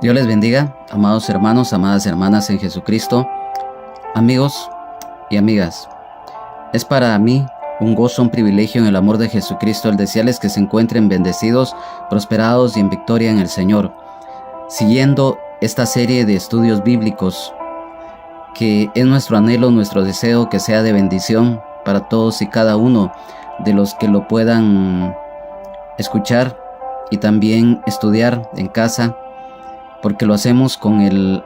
Dios les bendiga, amados hermanos, amadas hermanas en Jesucristo, amigos y amigas. Es para mí un gozo, un privilegio en el amor de Jesucristo el desearles que se encuentren bendecidos, prosperados y en victoria en el Señor, siguiendo esta serie de estudios bíblicos que es nuestro anhelo, nuestro deseo que sea de bendición para todos y cada uno de los que lo puedan escuchar y también estudiar en casa, porque lo hacemos con el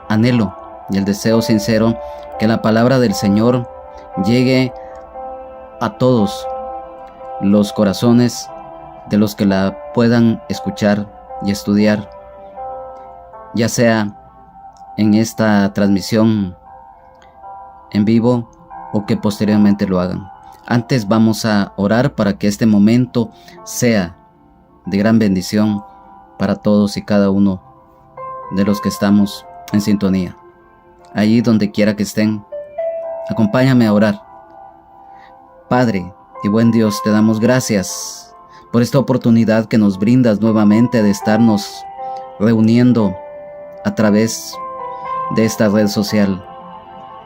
anhelo y el deseo sincero que la palabra del Señor llegue a todos los corazones de los que la puedan escuchar y estudiar, ya sea en esta transmisión en vivo o que posteriormente lo hagan. Antes vamos a orar para que este momento sea de gran bendición para todos y cada uno de los que estamos en sintonía. Allí donde quiera que estén, acompáñame a orar. Padre y buen Dios, te damos gracias por esta oportunidad que nos brindas nuevamente de estarnos reuniendo a través de esta red social.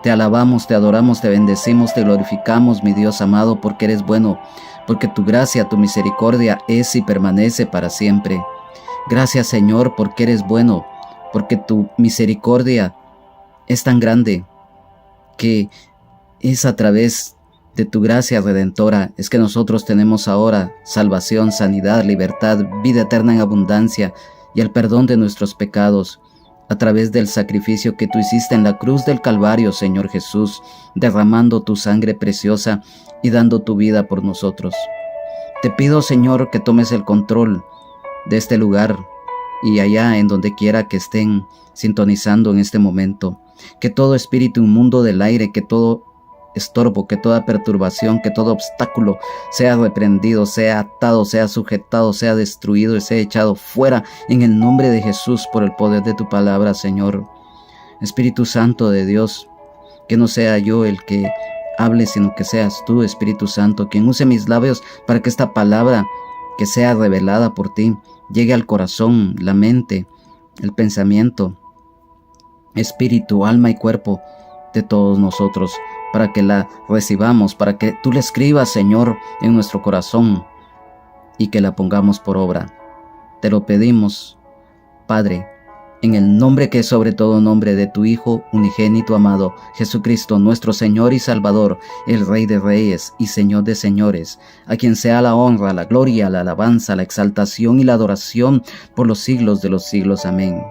Te alabamos, te adoramos, te bendecimos, te glorificamos, mi Dios amado, porque eres bueno, porque tu gracia, tu misericordia es y permanece para siempre. Gracias, Señor, porque eres bueno, porque tu misericordia es tan grande que es a través de tu gracia redentora es que nosotros tenemos ahora salvación, sanidad, libertad, vida eterna en abundancia y el perdón de nuestros pecados a través del sacrificio que tú hiciste en la cruz del Calvario, Señor Jesús, derramando tu sangre preciosa y dando tu vida por nosotros. Te pido, Señor, que tomes el control de este lugar y allá en donde quiera que estén sintonizando en este momento, que todo espíritu inmundo del aire, que todo estorbo, que toda perturbación, que todo obstáculo sea reprendido, sea atado, sea sujetado, sea destruido y sea echado fuera en el nombre de Jesús por el poder de tu palabra, Señor. Espíritu Santo de Dios, que no sea yo el que hable, sino que seas tú, Espíritu Santo, quien use mis labios para que esta palabra que sea revelada por ti llegue al corazón, la mente, el pensamiento, espíritu, alma y cuerpo de todos nosotros, para que la recibamos, para que tú la escribas, Señor, en nuestro corazón y que la pongamos por obra. Te lo pedimos, Padre, en el nombre que es sobre todo nombre de tu Hijo unigénito amado, Jesucristo, nuestro Señor y Salvador, el Rey de Reyes y Señor de Señores, a quien sea la honra, la gloria, la alabanza, la exaltación y la adoración por los siglos de los siglos. Amén.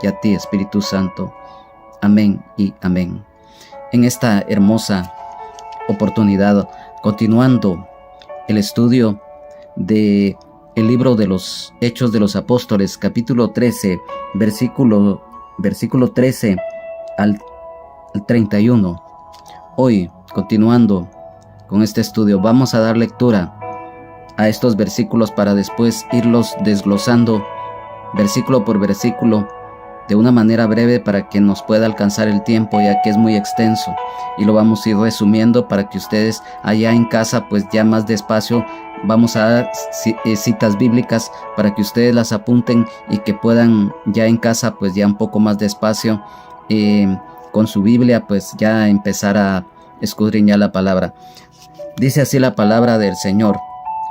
Y a ti, Espíritu Santo. Amén y amén. En esta hermosa oportunidad, continuando el estudio de el libro de los Hechos de los Apóstoles, capítulo 13, versículo 13 al 31. Hoy, continuando con este estudio, vamos a dar lectura a estos versículos para después irlos desglosando versículo por versículo de una manera breve para que nos pueda alcanzar el tiempo, ya que es muy extenso, y lo vamos a ir resumiendo para que ustedes allá en casa pues ya más despacio vamos a dar citas bíblicas para que ustedes las apunten y que puedan ya en casa pues ya un poco más despacio con su Biblia pues ya empezar a escudriñar la palabra. Dice así la palabra del Señor: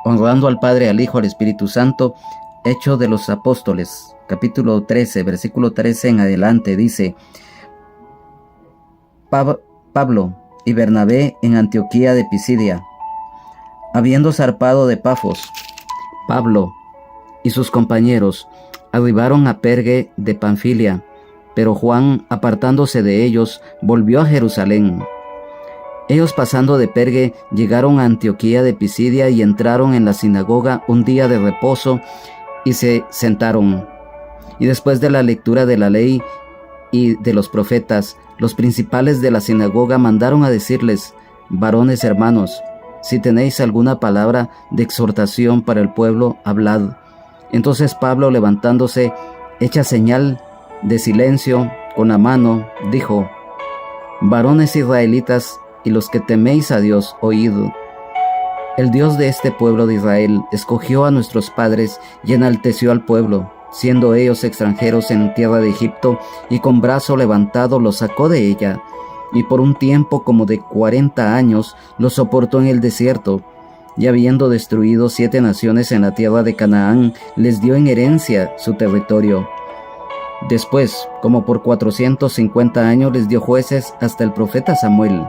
honrando al Padre, al Hijo, al Espíritu Santo. Hechos de los Apóstoles, capítulo 13, versículo 13 en adelante, dice: Pablo y Bernabé en Antioquía de Pisidia. Habiendo zarpado de Pafos, Pablo y sus compañeros arribaron a Perge de Panfilia, pero Juan, apartándose de ellos, volvió a Jerusalén. Ellos, pasando de Perge, llegaron a Antioquía de Pisidia y entraron en la sinagoga un día de reposo y se sentaron. Y después de la lectura de la ley y de los profetas, los principales de la sinagoga mandaron a decirles: varones hermanos, si tenéis alguna palabra de exhortación para el pueblo, hablad. Entonces Pablo, levantándose, hecha señal de silencio con la mano, dijo: varones israelitas y los que teméis a Dios, oíd. El Dios de este pueblo de Israel escogió a nuestros padres y enalteció al pueblo, siendo ellos extranjeros en tierra de Egipto, y con brazo levantado los sacó de ella, y por un tiempo como de 40 años los soportó en el desierto, y habiendo destruido 7 naciones en la tierra de Canaán, les dio en herencia su territorio. Después, como por 450 años les dio jueces hasta el profeta Samuel.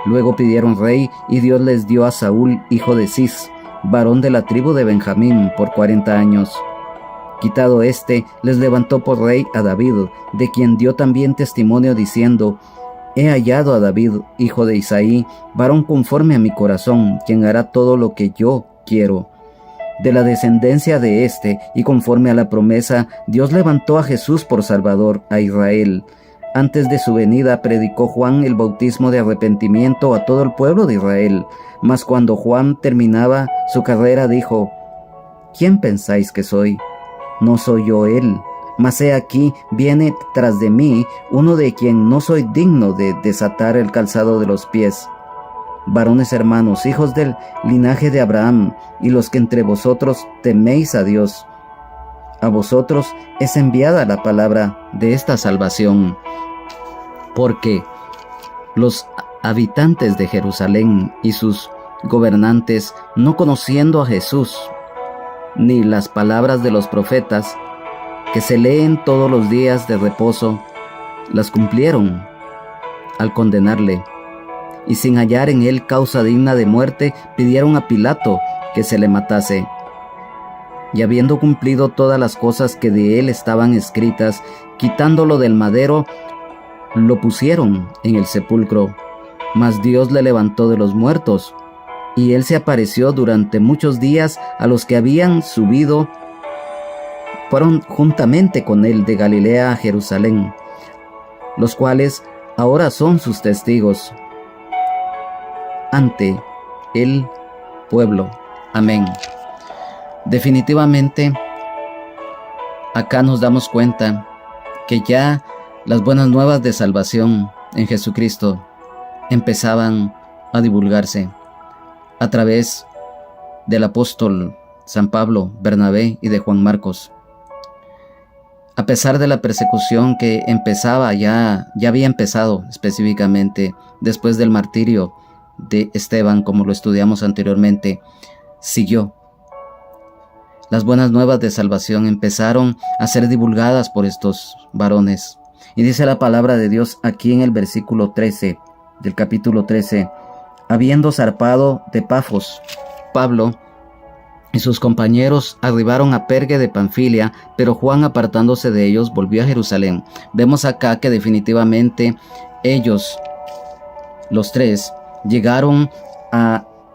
Luego pidieron rey, y Dios les dio a Saúl, hijo de Cis, varón de la tribu de Benjamín, por 40 años. Quitado éste, les levantó por rey a David, de quien dio también testimonio diciendo: He hallado a David, hijo de Isaí, varón conforme a mi corazón, quien hará todo lo que yo quiero. De la descendencia de éste, y conforme a la promesa, Dios levantó a Jesús por Salvador a Israel. Antes de su venida predicó Juan el bautismo de arrepentimiento a todo el pueblo de Israel. Mas cuando Juan terminaba su carrera dijo: ¿Quién pensáis que soy? No soy yo él, mas he aquí viene tras de mí uno de quien no soy digno de desatar el calzado de los pies. Varones hermanos, hijos del linaje de Abraham, y los que entre vosotros teméis a Dios, a vosotros es enviada la palabra de esta salvación, porque los habitantes de Jerusalén y sus gobernantes, no conociendo a Jesús, ni las palabras de los profetas, que se leen todos los días de reposo, las cumplieron al condenarle, y sin hallar en él causa digna de muerte, pidieron a Pilato que se le matase. Y habiendo cumplido todas las cosas que de él estaban escritas, quitándolo del madero, lo pusieron en el sepulcro. Mas Dios le levantó de los muertos, y él se apareció durante muchos días a los que habían subido, fueron juntamente con él de Galilea a Jerusalén, los cuales ahora son sus testigos ante el pueblo. Amén. Definitivamente, acá nos damos cuenta que ya las buenas nuevas de salvación en Jesucristo empezaban a divulgarse a través del apóstol San Pablo, Bernabé y de Juan Marcos. A pesar de la persecución que empezaba, ya había empezado específicamente después del martirio de Esteban, como lo estudiamos anteriormente, siguió. Las buenas nuevas de salvación empezaron a ser divulgadas por estos varones. Y dice la palabra de Dios aquí en el versículo 13 del capítulo 13: habiendo zarpado de Pafos, Pablo y sus compañeros arribaron a Perge de Panfilia, pero Juan, apartándose de ellos, volvió a Jerusalén. Vemos acá que definitivamente ellos, los tres,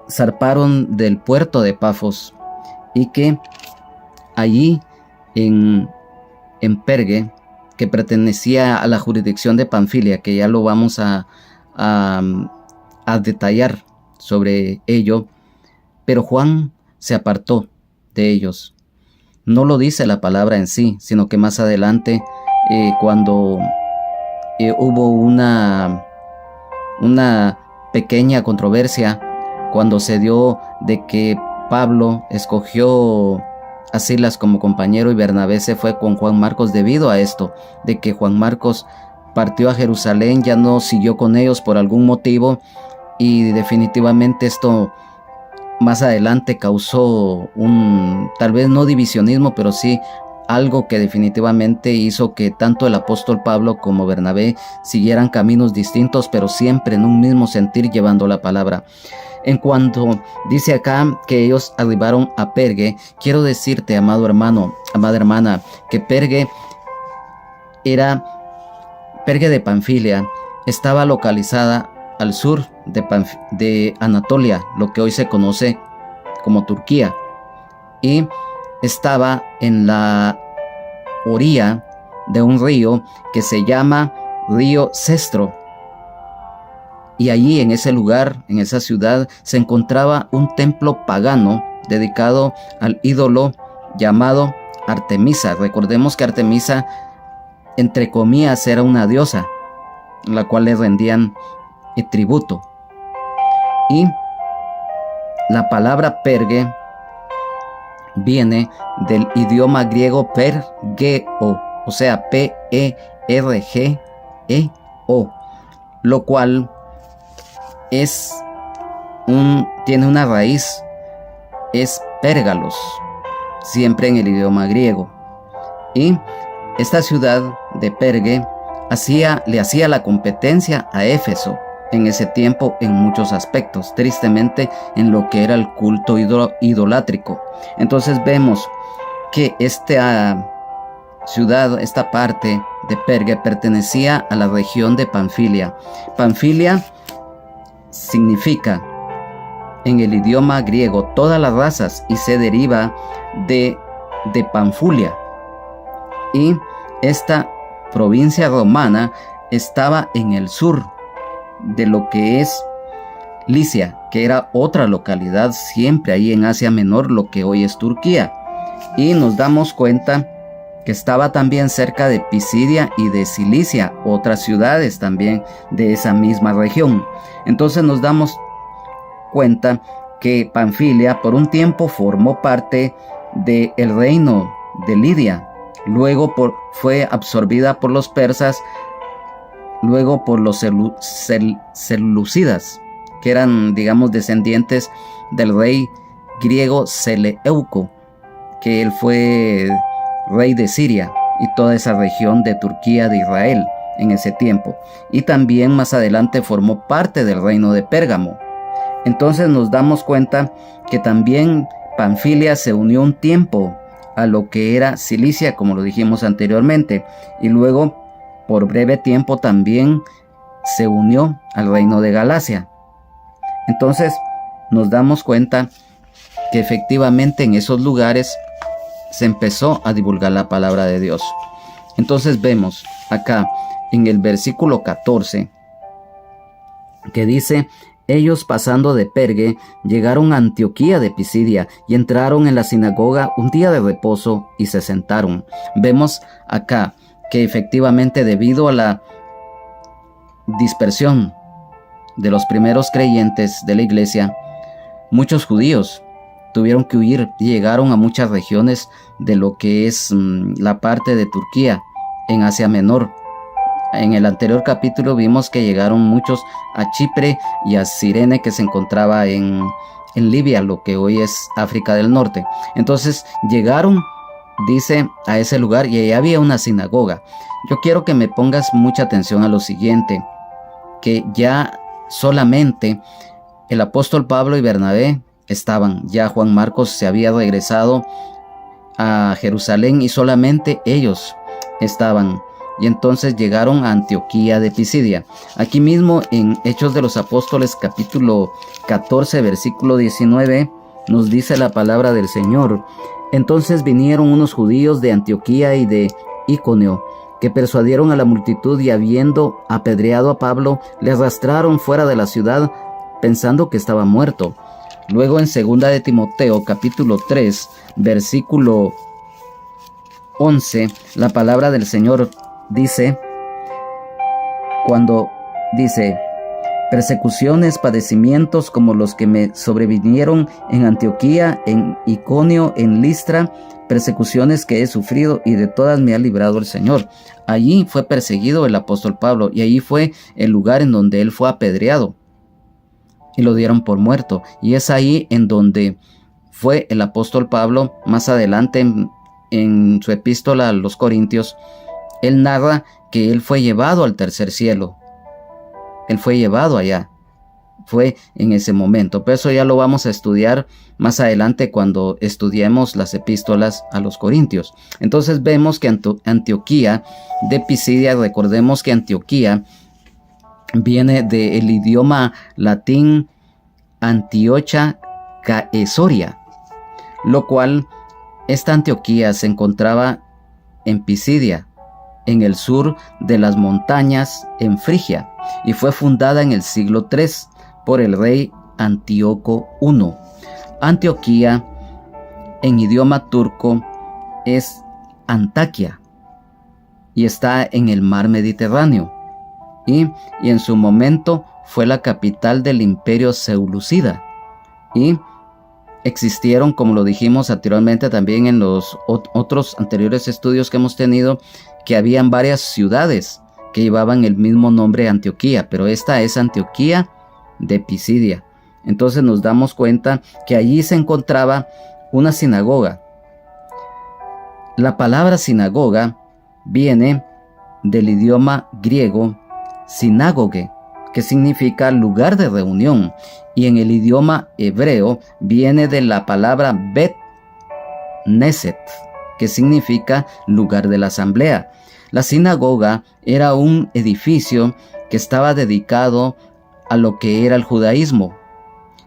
zarparon del puerto de Pafos, y que allí en Perge, que pertenecía a la jurisdicción de Panfilia, que ya lo vamos a detallar sobre ello, pero Juan se apartó de ellos. No lo dice la palabra en sí, sino que más adelante, cuando hubo una pequeña controversia, cuando se dio de que Pablo escogió a Silas como compañero y Bernabé se fue con Juan Marcos, debido a esto, de que Juan Marcos partió a Jerusalén, ya no siguió con ellos por algún motivo, y definitivamente esto más adelante causó tal vez no divisionismo, pero sí algo que definitivamente hizo que tanto el apóstol Pablo como Bernabé siguieran caminos distintos, pero siempre en un mismo sentir, llevando la palabra. En cuanto dice acá que ellos arribaron a Perge, quiero decirte, amado hermano, amada hermana, que Perge de Panfilia estaba localizada al sur de Anatolia, lo que hoy se conoce como Turquía, y estaba en la orilla de un río que se llama Río Cestro. Y allí, en ese lugar, en esa ciudad, se encontraba un templo pagano dedicado al ídolo llamado Artemisa. Recordemos que Artemisa, entre comillas, era una diosa, la cual le rendían tributo. Y la palabra Perge viene del idioma griego pergeo, o sea, P-E-R-G-E-O, lo cual tiene una raíz, es pérgalos, siempre en el idioma griego. Y esta ciudad de Perge le hacía la competencia a Éfeso en ese tiempo en muchos aspectos, tristemente en lo que era el culto idolátrico. Entonces vemos que esta ciudad, esta parte de Perge, pertenecía a la región de Panfilia. Panfilia significa en el idioma griego todas las razas y se deriva de Panfulia. Y esta provincia romana estaba en el sur de lo que es Licia, que era otra localidad siempre ahí en Asia Menor, lo que hoy es Turquía. Y nos damos cuenta que estaba también cerca de Pisidia y de Cilicia, otras ciudades también de esa misma región. Entonces nos damos cuenta que Panfilia por un tiempo formó parte del reino de Lidia. Luego fue absorbida por los persas, luego por los seleucidas, que eran, digamos, descendientes del rey griego Seleuco, que él fue rey de Siria y toda esa región de Turquía, de Israel en ese tiempo. Y también más adelante formó parte del reino de Pérgamo. Entonces nos damos cuenta que también Panfilia se unió un tiempo a lo que era Cilicia, como lo dijimos anteriormente, y luego por breve tiempo también se unió al reino de Galacia. Entonces nos damos cuenta que efectivamente en esos lugares se empezó a divulgar la palabra de Dios. Entonces vemos acá en el versículo 14 que dice: ellos, pasando de Perge, llegaron a Antioquía de Pisidia y entraron en la sinagoga un día de reposo y se sentaron. Vemos acá que efectivamente, debido a la dispersión de los primeros creyentes de la iglesia, muchos judíos tuvieron que huir y llegaron a muchas regiones de lo que es la parte de Turquía en Asia Menor. En el anterior capítulo vimos que llegaron muchos a Chipre y a Cirene, que se encontraba en Libia, lo que hoy es África del Norte. Entonces llegaron, dice, a ese lugar y ahí había una sinagoga. Yo quiero que me pongas mucha atención a lo siguiente, que ya solamente el apóstol Pablo y Bernabé estaban, ya Juan Marcos se había regresado a Jerusalén y solamente ellos estaban. Y entonces llegaron a Antioquía de Pisidia. Aquí mismo en Hechos de los Apóstoles capítulo 14 versículo 19 nos dice la palabra del Señor: entonces vinieron unos judíos de Antioquía y de Iconio, que persuadieron a la multitud y habiendo apedreado a Pablo, le arrastraron fuera de la ciudad pensando que estaba muerto. Luego en 2 de Timoteo capítulo 3 versículo 11 la palabra del Señor dice, cuando dice: persecuciones, padecimientos como los que me sobrevinieron en Antioquía, en Iconio, en Listra, persecuciones que he sufrido y de todas me ha librado el Señor. Allí fue perseguido el apóstol Pablo y allí fue el lugar en donde él fue apedreado y lo dieron por muerto. Y es ahí en donde fue el apóstol Pablo más adelante en su epístola a los Corintios. Él narra que él fue llevado al tercer cielo. Él fue llevado allá. Fue en ese momento. Pero eso ya lo vamos a estudiar más adelante cuando estudiemos las epístolas a los Corintios. Entonces vemos que Antioquía de Pisidia, recordemos que Antioquía viene del idioma latín Antiocha Caesoria, lo cual esta Antioquía se encontraba en Pisidia, en el sur de las montañas en Frigia, y fue fundada en el siglo III por el rey Antíoco I. Antioquía en idioma turco es Antakia y está en el mar Mediterráneo y en su momento fue la capital del imperio seleucida y existieron, como lo dijimos anteriormente también en los otros anteriores estudios que hemos tenido, que habían varias ciudades que llevaban el mismo nombre, Antioquía, pero esta es Antioquía de Pisidia. Entonces nos damos cuenta que allí se encontraba una sinagoga. La palabra sinagoga viene del idioma griego sinagoge, que significa lugar de reunión, y en el idioma hebreo viene de la palabra Bet Neset, que significa lugar de la asamblea. La sinagoga era un edificio que estaba dedicado a lo que era el judaísmo,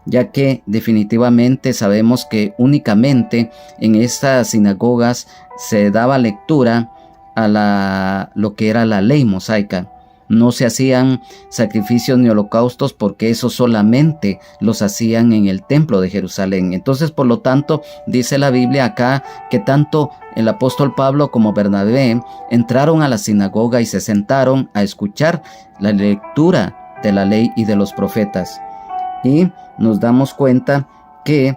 ya que definitivamente sabemos que únicamente en estas sinagogas se daba lectura a lo que era la ley mosaica. No se hacían sacrificios ni holocaustos, porque eso solamente los hacían en el templo de Jerusalén. Entonces, por lo tanto, dice la Biblia acá que tanto el apóstol Pablo como Bernabé entraron a la sinagoga y se sentaron a escuchar la lectura de la ley y de los profetas. Y nos damos cuenta que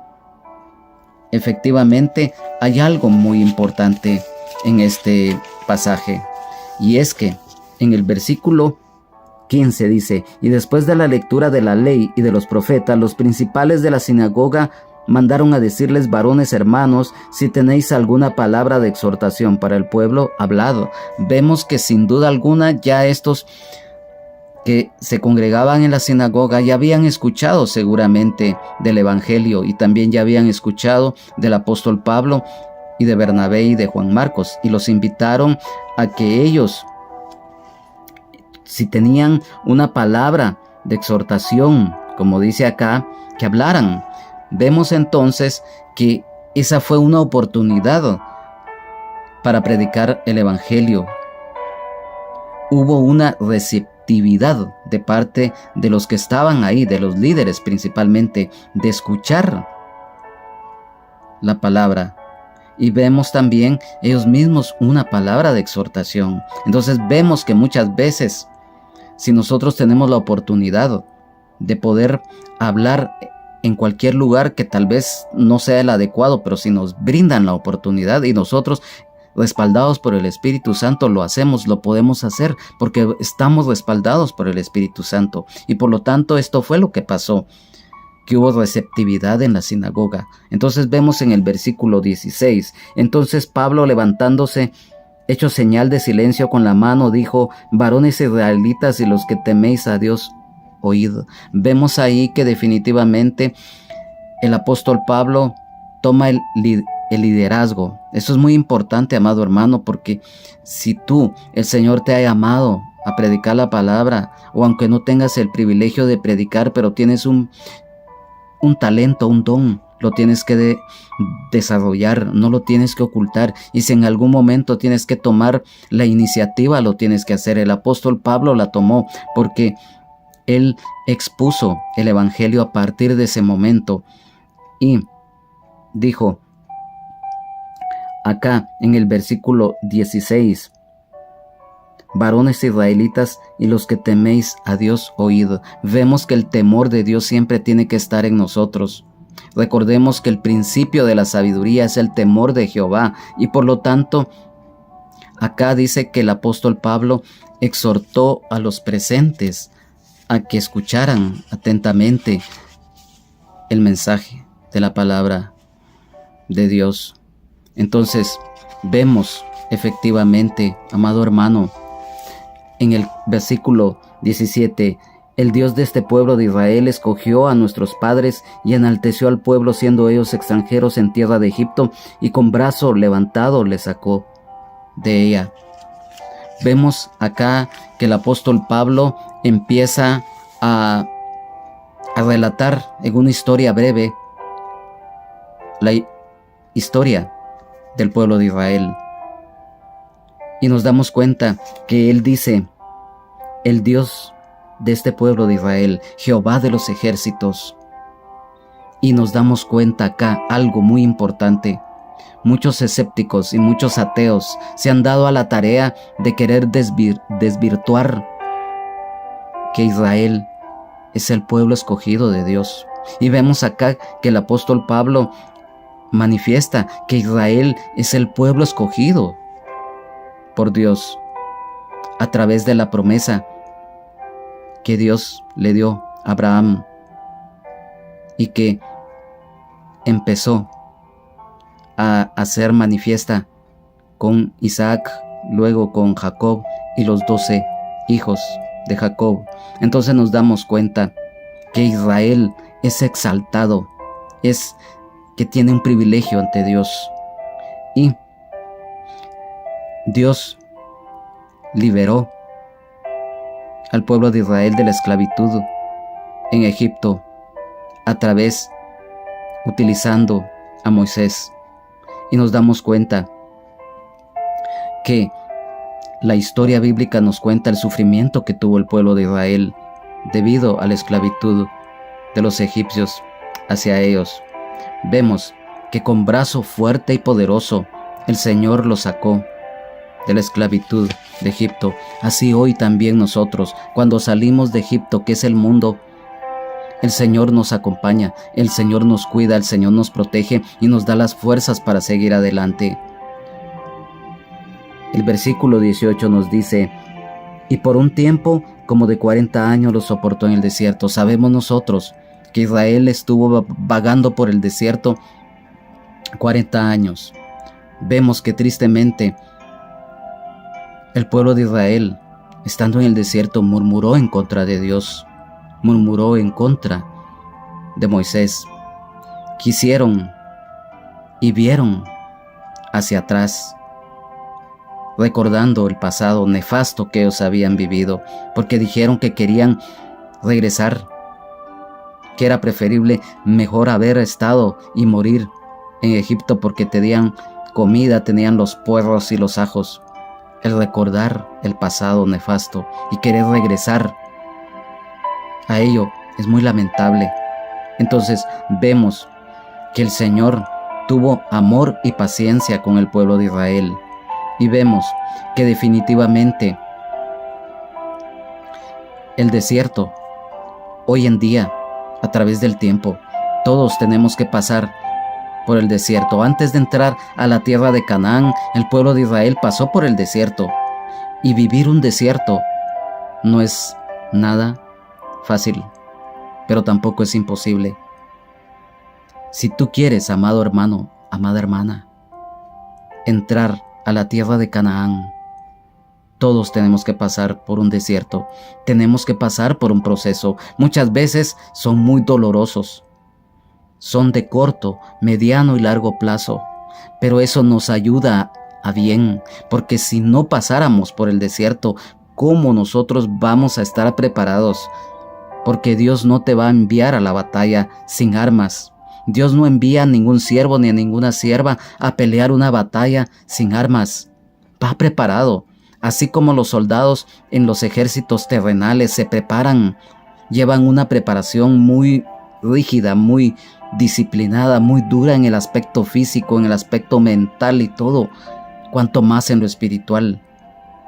efectivamente hay algo muy importante en este pasaje, y es que en el versículo 15 dice: y después de la lectura de la ley y de los profetas, los principales de la sinagoga mandaron a decirles: varones hermanos, si tenéis alguna palabra de exhortación para el pueblo, hablad. Vemos que sin duda alguna ya estos que se congregaban en la sinagoga ya habían escuchado seguramente del evangelio, y también ya habían escuchado del apóstol Pablo y de Bernabé y de Juan Marcos, y los invitaron a que ellos, si tenían una palabra de exhortación, como dice acá, que hablaran. Vemos entonces que esa fue una oportunidad para predicar el evangelio. Hubo una receptividad de parte de los que estaban ahí, de los líderes principalmente, de escuchar la palabra. Y vemos también ellos mismos una palabra de exhortación. Entonces vemos que muchas veces, si nosotros tenemos la oportunidad de poder hablar en cualquier lugar que tal vez no sea el adecuado, pero si nos brindan la oportunidad y nosotros, respaldados por el Espíritu Santo, lo hacemos, lo podemos hacer, porque estamos respaldados por el Espíritu Santo. Y por lo tanto esto fue lo que pasó, que hubo receptividad en la sinagoga. Entonces vemos en el versículo 16, entonces Pablo, levantándose, hecho señal de silencio con la mano, dijo: varones israelitas y los que teméis a Dios, oíd. Vemos ahí que definitivamente el apóstol Pablo toma el liderazgo. Eso es muy importante, amado hermano, porque si el Señor te ha llamado a predicar la palabra, o aunque no tengas el privilegio de predicar, pero tienes un talento, un don, lo tienes que desarrollar, no lo tienes que ocultar. Y si en algún momento tienes que tomar la iniciativa, lo tienes que hacer. El apóstol Pablo la tomó, porque él expuso el evangelio a partir de ese momento. Y dijo acá en el versículo 16: varones israelitas y los que teméis a Dios, oíd. Vemos que el temor de Dios siempre tiene que estar en nosotros. Recordemos que el principio de la sabiduría es el temor de Jehová, y por lo tanto acá dice que el apóstol Pablo exhortó a los presentes a que escucharan atentamente el mensaje de la palabra de Dios. Entonces vemos efectivamente, amado hermano, en el versículo 17: el Dios de este pueblo de Israel escogió a nuestros padres y enalteció al pueblo, siendo ellos extranjeros en tierra de Egipto, y con brazo levantado les sacó de ella. Vemos acá que el apóstol Pablo empieza a relatar en una historia breve la historia del pueblo de Israel. Y nos damos cuenta que él dice: el Dios de este pueblo de Israel, Jehová de los ejércitos. Y nos damos cuenta acá algo muy importante. Muchos escépticos y muchos ateos se han dado a la tarea de querer desvirtuar que Israel es el pueblo escogido de Dios. Y vemos acá que el apóstol Pablo manifiesta que Israel es el pueblo escogido por Dios a través de la promesa que Dios le dio a Abraham y que empezó a ser manifiesta con Isaac, luego con Jacob y los 12 hijos de Jacob. Entonces nos damos cuenta que Israel es exaltado, es que tiene un privilegio ante Dios. Y Dios liberó al pueblo de Israel de la esclavitud en Egipto utilizando a Moisés. Y nos damos cuenta que la historia bíblica nos cuenta el sufrimiento que tuvo el pueblo de Israel debido a la esclavitud de los egipcios hacia ellos. Vemos que con brazo fuerte y poderoso el Señor los sacó de la esclavitud de Egipto. Así hoy también nosotros, cuando salimos de Egipto, que es el mundo, el Señor nos acompaña, el Señor nos cuida, el Señor nos protege y nos da las fuerzas para seguir adelante. El versículo 18 nos dice: y por un tiempo como de 40 años los soportó en el desierto. Sabemos nosotros que Israel estuvo vagando por el desierto 40 años. Vemos que tristemente el pueblo de Israel, estando en el desierto, murmuró en contra de Dios, murmuró en contra de Moisés. Quisieron y vieron hacia atrás, recordando el pasado nefasto que ellos habían vivido, porque dijeron que querían regresar, que era preferible mejor haber estado y morir en Egipto porque tenían comida, tenían los puerros y los ajos. El recordar el pasado nefasto y querer regresar a ello es muy lamentable. Entonces vemos que el Señor tuvo amor y paciencia con el pueblo de Israel. Y vemos que definitivamente el desierto, hoy en día, a través del tiempo, todos tenemos que pasar por el desierto. Antes de entrar a la tierra de Canaán, el pueblo de Israel pasó por el desierto. Y vivir un desierto no es nada fácil, pero tampoco es imposible. Si tú quieres, amado hermano, amada hermana, entrar a la tierra de Canaán, todos tenemos que pasar por un desierto, tenemos que pasar por un proceso. Muchas veces son muy dolorosos, son de corto, mediano y largo plazo, pero eso nos ayuda a bien, porque si no pasáramos por el desierto, ¿cómo nosotros vamos a estar preparados? Porque Dios no te va a enviar a la batalla sin armas. Dios no envía a ningún siervo ni a ninguna sierva a pelear una batalla sin armas. Va preparado. Así como los soldados en los ejércitos terrenales se preparan, llevan una preparación muy rígida, muy disciplinada, muy dura en el aspecto físico, en el aspecto mental y todo, cuanto más en lo espiritual.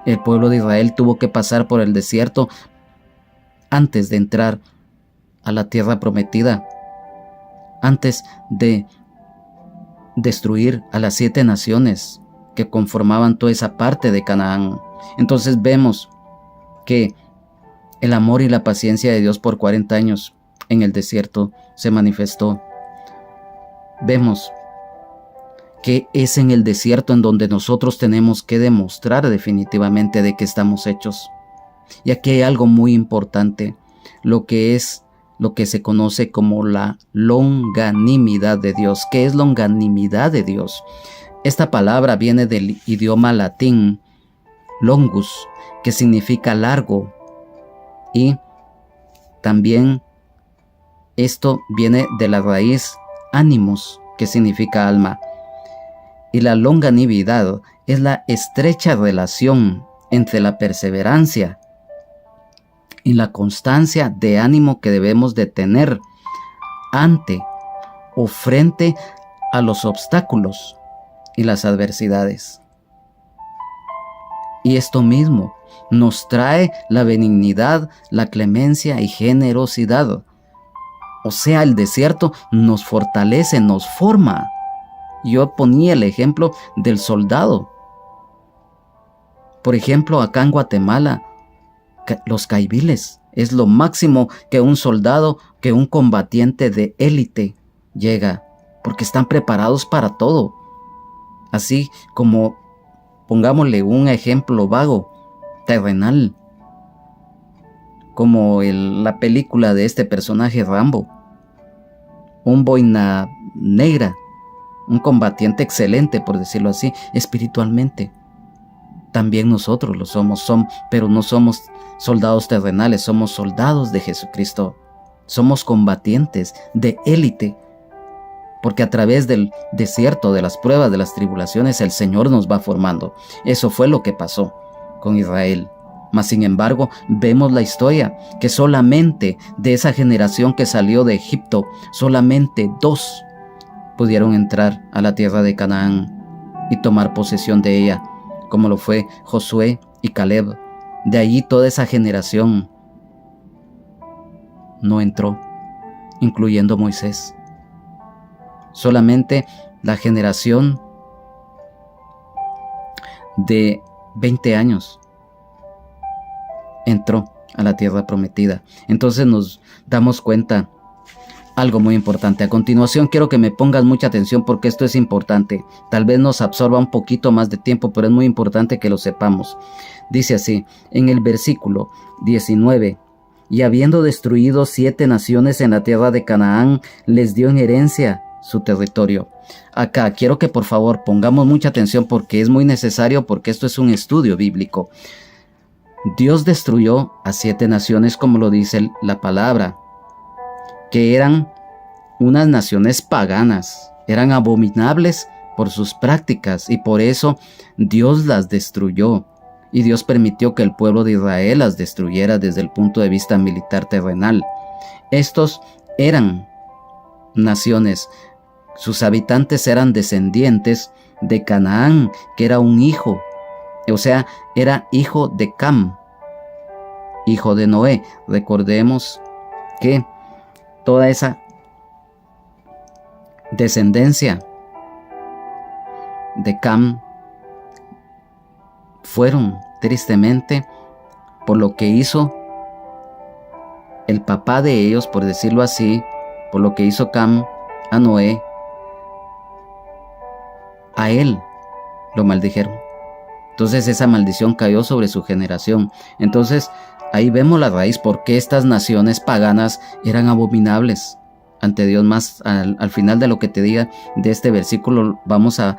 El pueblo de Israel tuvo que pasar por el desierto antes de entrar a la tierra prometida, antes de destruir a las 7 naciones que conformaban toda esa parte de Canaán. Entonces vemos que el amor y la paciencia de Dios por 40 años en el desierto se manifestó. Vemos que es en el desierto en donde nosotros tenemos que demostrar definitivamente de qué estamos hechos. Y aquí hay algo muy importante, lo que se conoce como la longanimidad de Dios. ¿Qué es longanimidad de Dios? Esta palabra viene del idioma latín longus, que significa largo, y también esto viene de la raíz animus, que significa alma. Y la longanimidad es la estrecha relación entre la perseverancia y la constancia de ánimo que debemos de tener ante o frente a los obstáculos y las adversidades. Y esto mismo nos trae la benignidad, la clemencia y generosidad O sea, el desierto nos fortalece, nos forma. Yo ponía el ejemplo del soldado. Por ejemplo, acá en Guatemala, los caiviles es lo máximo que un soldado, que un combatiente de élite llega, porque están preparados para todo. Así como, pongámosle un ejemplo vago, terrenal, como la película de este personaje Rambo, un boina negra, un combatiente excelente, por decirlo así, espiritualmente. También nosotros lo somos, pero no somos soldados terrenales, somos soldados de Jesucristo. Somos combatientes de élite, porque a través del desierto, de las pruebas, de las tribulaciones, el Señor nos va formando. Eso fue lo que pasó con Israel. Mas sin embargo, vemos la historia, que solamente de esa generación que salió de Egipto, solamente 2 pudieron entrar a la tierra de Canaán y tomar posesión de ella, como lo fue Josué y Caleb. De allí toda esa generación no entró, incluyendo Moisés. Solamente la generación de 20 años entró a la tierra prometida. Entonces nos damos cuenta algo muy importante. A continuación quiero que me pongas mucha atención porque esto es importante. Tal vez nos absorba un poquito más de tiempo, pero es muy importante que lo sepamos. Dice así, en el versículo 19, y habiendo destruido 7 naciones en la tierra de Canaán, les dio en herencia su territorio. Acá quiero que por favor pongamos mucha atención porque es muy necesario, porque esto es un estudio bíblico. Dios destruyó a 7 naciones, como lo dice la palabra, que eran unas naciones paganas, eran abominables por sus prácticas y por eso Dios las destruyó. Y Dios permitió que el pueblo de Israel las destruyera desde el punto de vista militar terrenal. Estos eran naciones, sus habitantes eran descendientes de Canaán, que era un hijo, o sea, era hijo de Cam, hijo de Noé. Recordemos que toda esa descendencia de Cam fueron tristemente por lo que hizo el papá de ellos, por decirlo así, por lo que hizo Cam a Noé, a él lo maldijeron. Entonces esa maldición cayó sobre su generación. Entonces ahí vemos la raíz por qué estas naciones paganas eran abominables ante Dios. Más al final de lo que te diga de este versículo vamos a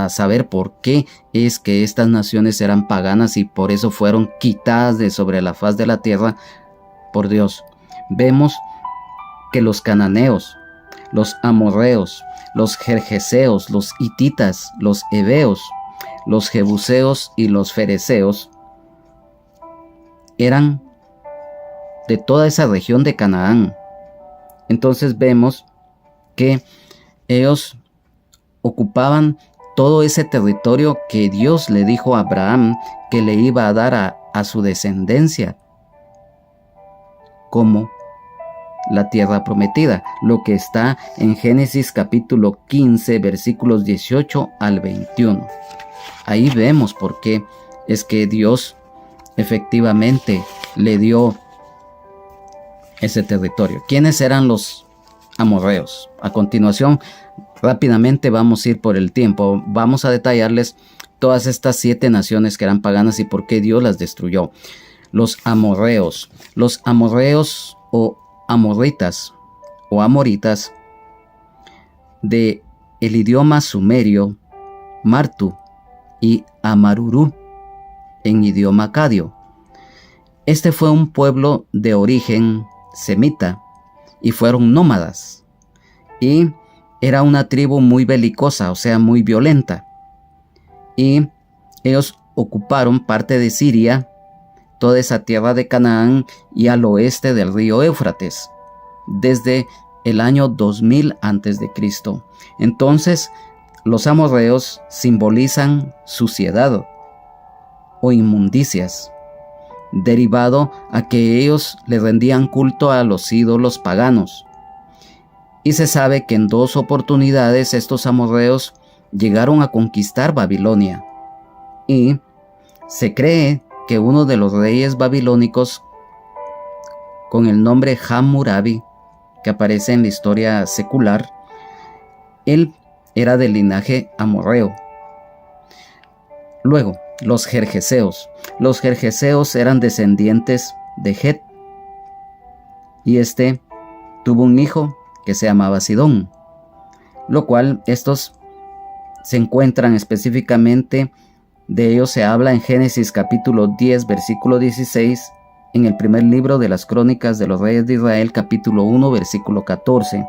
saber por qué es que estas naciones eran paganas y por eso fueron quitadas de sobre la faz de la tierra por Dios. Vemos que los cananeos, los amorreos, los gergeseos, los hititas, los heveos, los jebuseos y los fereceos eran de toda esa región de Canaán. Entonces vemos que ellos ocupaban todo ese territorio que Dios le dijo a Abraham que le iba a dar a su descendencia como la tierra prometida, lo que está en Génesis capítulo 15 versículos 18 al 21. Ahí vemos por qué es que Dios efectivamente le dio ese territorio. ¿Quiénes eran los amorreos? A continuación, rápidamente vamos a ir por el tiempo. Vamos a detallarles todas estas 7 naciones que eran paganas y por qué Dios las destruyó. Los amorreos. Los amorreos o amorritas o amoritas de el idioma sumerio, Martu y Amarurú en idioma acadio. Este fue un pueblo de origen semita y fueron nómadas y era una tribu muy belicosa, o sea, muy violenta, y ellos ocuparon parte de Siria, toda esa tierra de Canaán y al oeste del río Éufrates desde el año 2000 a.C. Entonces los amorreos simbolizan suciedad o inmundicias, derivado a que ellos le rendían culto a los ídolos paganos, Y se sabe que en 2 oportunidades estos amorreos llegaron a conquistar Babilonia. Y se cree que uno de los reyes babilónicos, con el nombre Hammurabi, que aparece en la historia secular, él era del linaje amorreo. Luego, los jerjeseos. Los jerjeseos eran descendientes de Het, y este tuvo un hijo que se llamaba Sidón, lo cual estos se encuentran específicamente, de ellos se habla en Génesis capítulo 10, versículo 16, en el primer libro de las Crónicas de los Reyes de Israel, capítulo 1, versículo 14.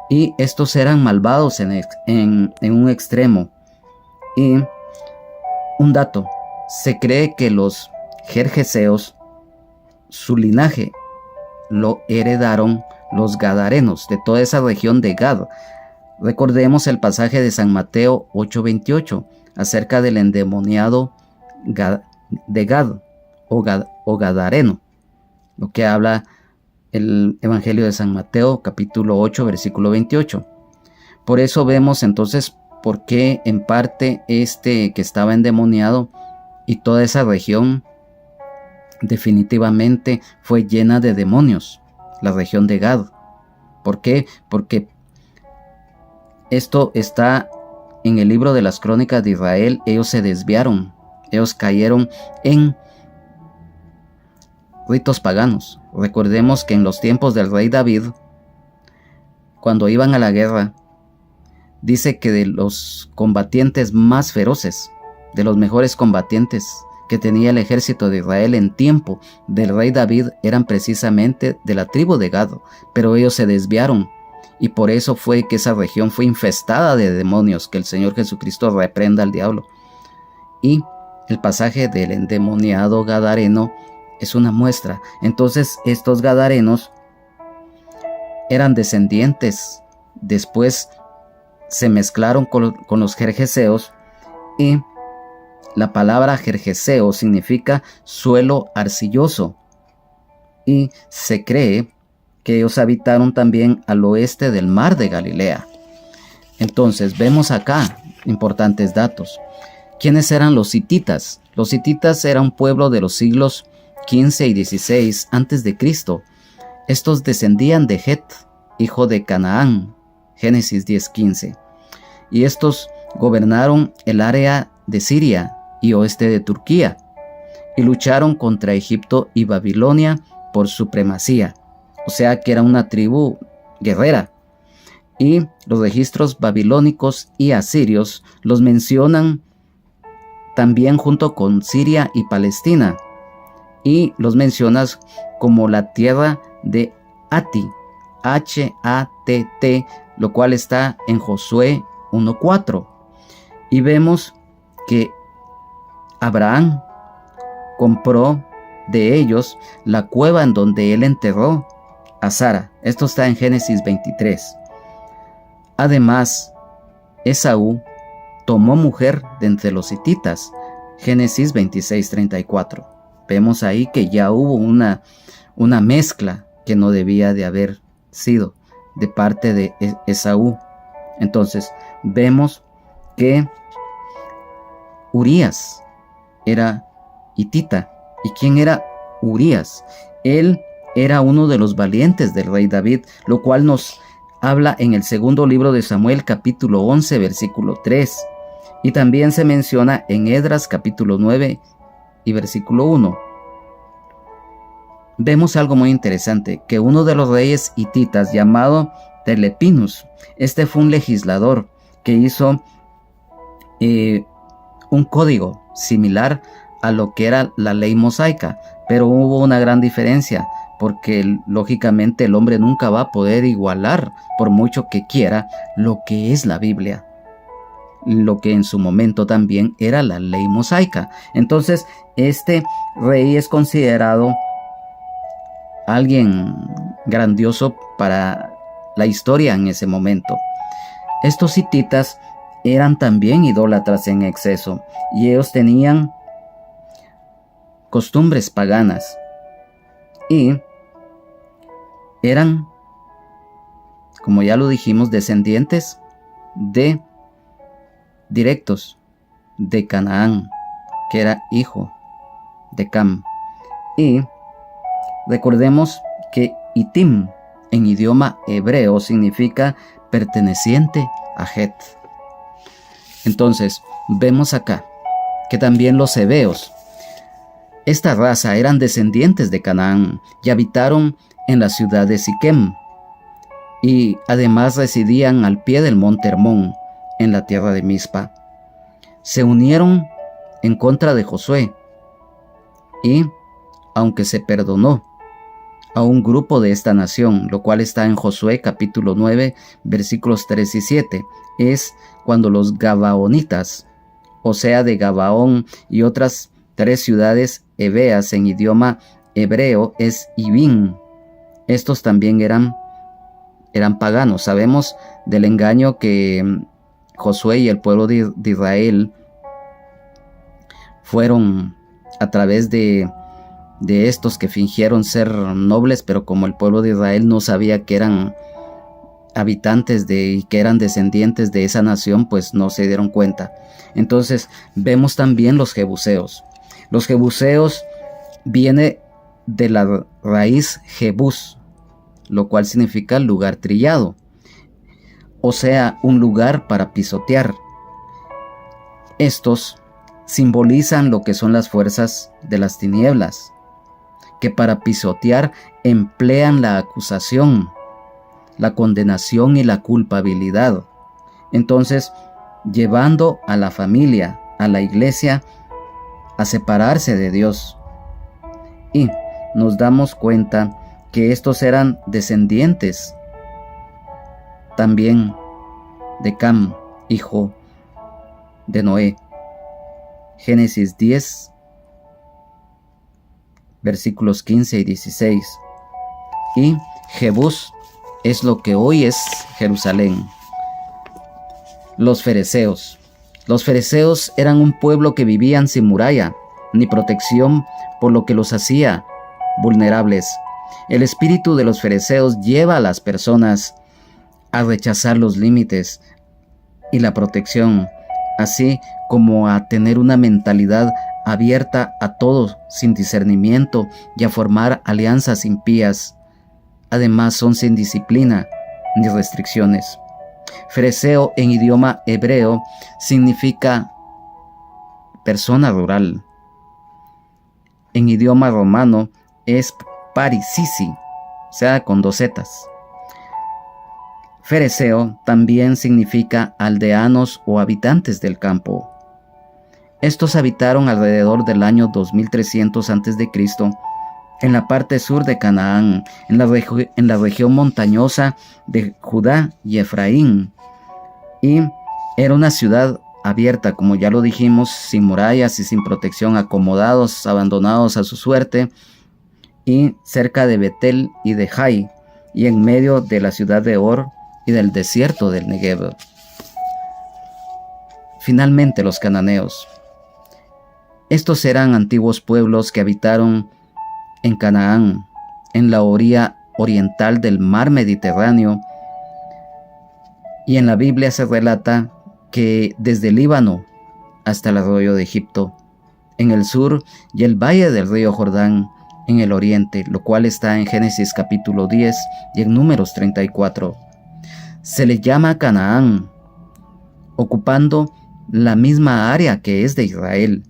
Y estos eran malvados en un extremo. Y un dato, se cree que los jerjeseos, su linaje lo heredaron los gadarenos de toda esa región de Gad. Recordemos el pasaje de San Mateo 8:28 acerca del endemoniado de Gad o gadareno, lo que habla el Evangelio de San Mateo capítulo 8 versículo 28. Por eso vemos entonces por qué en parte que estaba endemoniado y toda esa región definitivamente fue llena de demonios, la región de Gad. ¿Por qué? Porque esto está en el libro de las Crónicas de Israel. Ellos se desviaron, ellos cayeron en ritos paganos. Recordemos que en los tiempos del rey David, cuando iban a la guerra, dice que de los combatientes más feroces, de los mejores combatientes que tenía el ejército de Israel en tiempo del rey David, eran precisamente de la tribu de Gad, pero ellos se desviaron, y por eso fue que esa región fue infestada de demonios. Que el Señor Jesucristo reprenda al diablo. Y el pasaje del endemoniado gadareno es una muestra. Entonces estos gadarenos eran descendientes, después se mezclaron con los jerjeseos, y la palabra jerjeseo significa suelo arcilloso, y se cree que ellos habitaron también al oeste del mar de Galilea. Entonces vemos acá importantes datos. ¿Quiénes eran los hititas? Los hititas eran un pueblo de los siglos 15 y 16 antes de Cristo. Estos descendían de Het, hijo de Canaán, Génesis 10:15. Y estos gobernaron el área de Siria y oeste de Turquía, y lucharon contra Egipto y Babilonia por supremacía. O sea que era una tribu guerrera. Y los registros babilónicos y asirios los mencionan también junto con Siria y Palestina, y los mencionas como la tierra de Ati, H-A-T-T, lo cual está en Josué 1:4. Y vemos que Abraham compró de ellos la cueva en donde él enterró a Sara. Esto está en Génesis 23. Además, Esaú tomó mujer de entre los hititas, Génesis 26:34. Vemos ahí que ya hubo una mezcla que no debía de haber sido de parte de Esaú. Entonces, vemos que Urías era hitita. ¿Y quién era Urías? Él era uno de los valientes del rey David, lo cual nos habla en el segundo libro de Samuel, capítulo 11, versículo 3. Y también se menciona en Esdras, capítulo 9 y versículo 1. Vemos algo muy interesante, que uno de los reyes hititas, llamado Telepinus, este fue un legislador que hizo un código similar a lo que era la ley mosaica, pero hubo una gran diferencia, porque lógicamente el hombre nunca va a poder igualar, por mucho que quiera, lo que es la Biblia, lo que en su momento también era la ley mosaica. Entonces este rey es considerado alguien grandioso para la historia en ese momento. Estos hititas eran también idólatras en exceso, y ellos tenían costumbres paganas y eran como ya lo dijimos, descendientes directos de Canaán, que era hijo de Cam. Y recordemos que Itim en idioma hebreo significa perteneciente a Het. Entonces, vemos acá que también los heveos, esta raza, eran descendientes de Canaán y habitaron en la ciudad de Siquem, y además residían al pie del monte Hermón, en la tierra de Mizpa. Se unieron en contra de Josué, y aunque se perdonó a un grupo de esta nación, lo cual está en Josué capítulo 9, versículos 3 y 7, es cuando los Gabaonitas, o sea de Gabaón y otras 3 ciudades heveas en idioma hebreo es Ibín. Estos también eran paganos. Sabemos del engaño que Josué y el pueblo de Israel fueron a través de estos que fingieron ser nobles, pero como el pueblo de Israel no sabía que eran habitantes y que eran descendientes de esa nación, pues no se dieron cuenta. Entonces vemos también los jebuseos. Los jebuseos viene de la raíz jebús, lo cual significa lugar trillado, o sea, un lugar para pisotear. Estos simbolizan lo que son las fuerzas de las tinieblas, que para pisotear emplean la acusación, la condenación y la culpabilidad. Entonces, llevando a la familia, a la iglesia, a separarse de Dios. Y nos damos cuenta que estos eran descendientes también de Cam, hijo de Noé. Génesis 10, versículos 15 y 16. Y Jebús es lo que hoy es Jerusalén. Los fereceos. Los fereceos eran un pueblo que vivían sin muralla ni protección, por lo que los hacía vulnerables. El espíritu de los fereceos lleva a las personas a rechazar los límites y la protección, así como a tener una mentalidad abierta a todo sin discernimiento y a formar alianzas impías. Además, son sin disciplina ni restricciones. Fereceo en idioma hebreo significa persona rural. En idioma romano es parisisi, o sea, con 2 zetas. Fereceo también significa aldeanos o habitantes del campo. Estos habitaron alrededor del año 2300 a.C. en la parte sur de Canaán, en la región montañosa de Judá y Efraín. Y era una ciudad abierta, como ya lo dijimos, sin murallas y sin protección, acomodados, abandonados a su suerte, y cerca de Betel y de Jai, y en medio de la ciudad de Or y del desierto del Negev. Finalmente, los cananeos. Estos eran antiguos pueblos que habitaron en Canaán, en la orilla oriental del mar Mediterráneo, y en la Biblia se relata que desde el Líbano hasta el arroyo de Egipto, en el sur, y el valle del río Jordán en el oriente, lo cual está en Génesis capítulo 10 y en Números 34. Se le llama Canaán, ocupando la misma área que es de Israel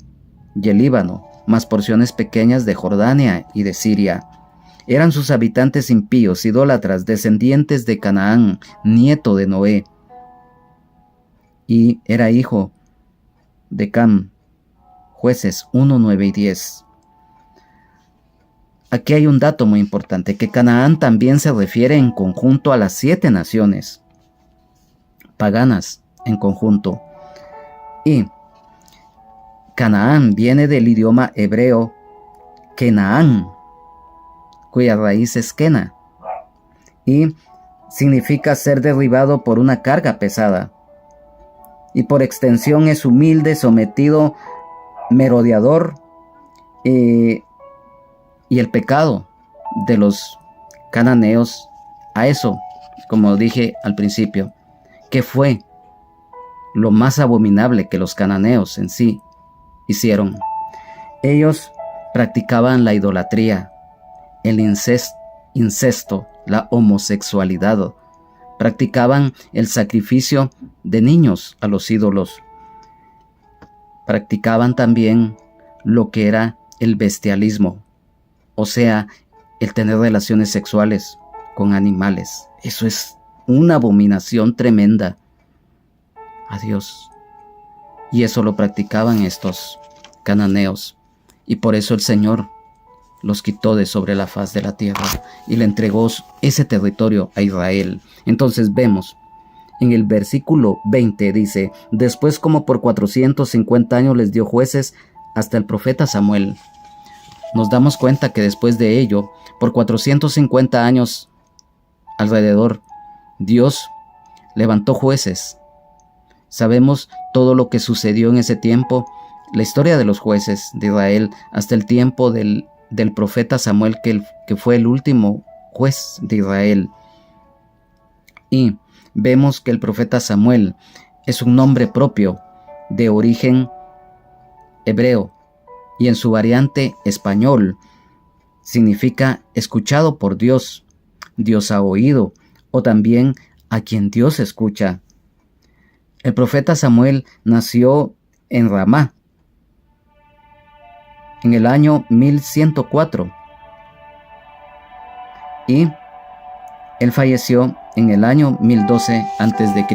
y el Líbano, más porciones pequeñas de Jordania y de Siria. Eran sus habitantes impíos, idólatras, descendientes de Canaán, nieto de Noé, y era hijo de Cam. Jueces 1, 9 y 10. Aquí hay un dato muy importante, que Canaán también se refiere en conjunto a las 7 naciones paganas en conjunto. Y Canaán viene del idioma hebreo Kenaán, cuya raíz es Kena, y significa ser derribado por una carga pesada, y por extensión es humilde, sometido, merodeador, y el pecado de los cananeos a eso como dije al principio, ¿qué fue lo más abominable que los cananeos en sí hicieron? Ellos practicaban la idolatría, el incesto, la homosexualidad. Practicaban el sacrificio de niños a los ídolos. Practicaban también lo que era el bestialismo, o sea, el tener relaciones sexuales con animales. Eso es una abominación tremenda a Dios. Y eso lo practicaban estos cananeos. Y por eso el Señor los quitó de sobre la faz de la tierra y le entregó ese territorio a Israel. Entonces vemos en el versículo 20 dice: después, como por 450 años, les dio jueces hasta el profeta Samuel. Nos damos cuenta que después de ello, por 450 años alrededor, Dios levantó jueces. Sabemos todo lo que sucedió en ese tiempo, la historia de los jueces de Israel hasta el tiempo del profeta Samuel, que fue el último juez de Israel. Y vemos que el profeta Samuel es un nombre propio de origen hebreo y en su variante español significa escuchado por Dios, Dios ha oído, o también a quien Dios escucha. El profeta Samuel nació en Ramá en el año 1104 y él falleció en el año 1012 a.C.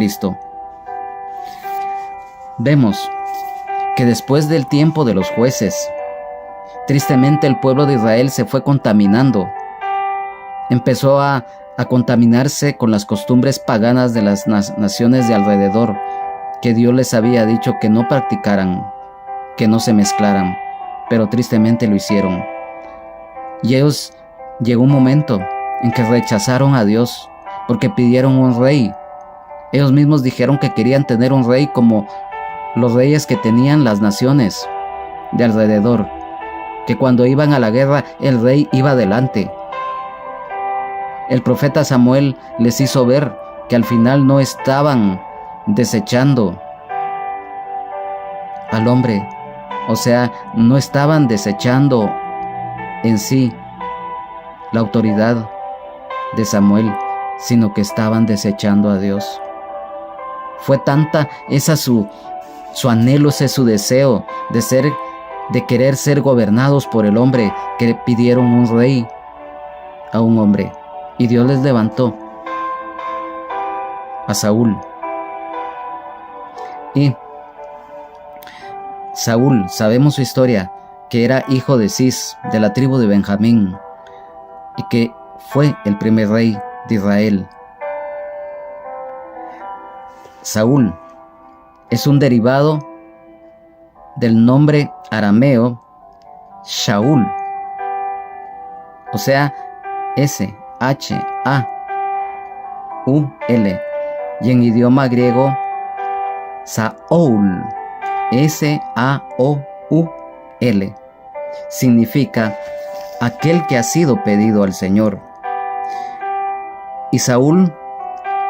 Vemos que después del tiempo de los jueces, tristemente el pueblo de Israel se fue contaminando. Empezó a contaminarse con las costumbres paganas de las naciones de alrededor, que Dios les había dicho que no practicaran, que no se mezclaran, pero tristemente lo hicieron. Y ellos, llegó un momento en que rechazaron a Dios porque pidieron un rey. Ellos mismos dijeron que querían tener un rey como los reyes que tenían las naciones de alrededor, que cuando iban a la guerra el rey iba adelante. El profeta Samuel les hizo ver que al final no estaban desechando al hombre, o sea, no estaban desechando en sí la autoridad de Samuel, sino que estaban desechando a Dios. Fue tanta esa su anhelo, ese su deseo de querer ser gobernados por el hombre, que pidieron un rey a un hombre, y Dios les levantó a Saúl. Y Saúl, sabemos su historia, que era hijo de Cis, de la tribu de Benjamín, y que fue el primer rey de Israel. Saúl es un derivado del nombre arameo Shaul, o sea, S-H-A-U-L, y en idioma griego Saúl, S-A-O-U-L, significa aquel que ha sido pedido al Señor. Y Saúl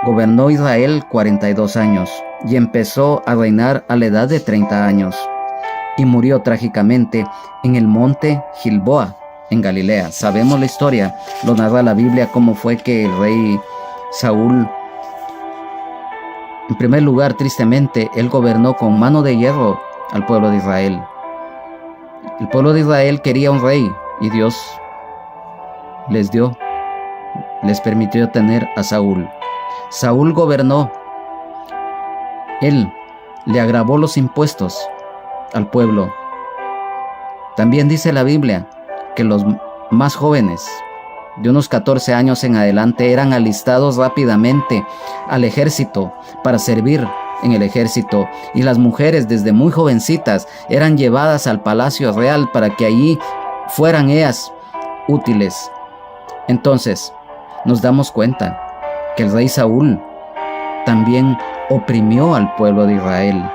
gobernó Israel 42 años y empezó a reinar a la edad de 30 años y murió trágicamente en el monte Gilboa, en Galilea. Sabemos la historia, lo narra la Biblia, cómo fue que el rey Saúl, en primer lugar, tristemente, él gobernó con mano de hierro al pueblo de Israel. El pueblo de Israel quería un rey y Dios les permitió tener a Saúl. Saúl gobernó, él le agravó los impuestos al pueblo. También dice la Biblia que los más jóvenes, de unos 14 años en adelante, eran alistados rápidamente al ejército para servir en el ejército, y las mujeres desde muy jovencitas eran llevadas al palacio real para que allí fueran ellas útiles. Entonces nos damos cuenta que el rey Saúl también oprimió al pueblo de Israel,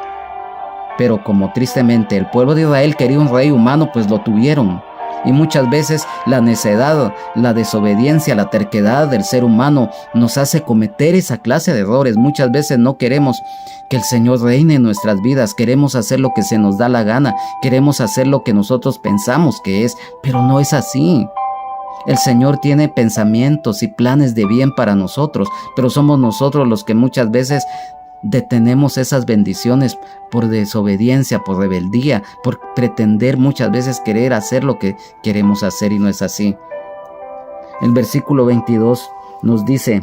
pero como tristemente el pueblo de Israel quería un rey humano, pues lo tuvieron. Y muchas veces la necedad, la desobediencia, la terquedad del ser humano nos hace cometer esa clase de errores. Muchas veces no queremos que el Señor reine en nuestras vidas, queremos hacer lo que se nos da la gana, queremos hacer lo que nosotros pensamos que es, pero no es así. El Señor tiene pensamientos y planes de bien para nosotros, pero somos nosotros los que muchas veces detenemos esas bendiciones por desobediencia, por rebeldía, por pretender muchas veces querer hacer lo que queremos hacer y no es así. El versículo 22 nos dice: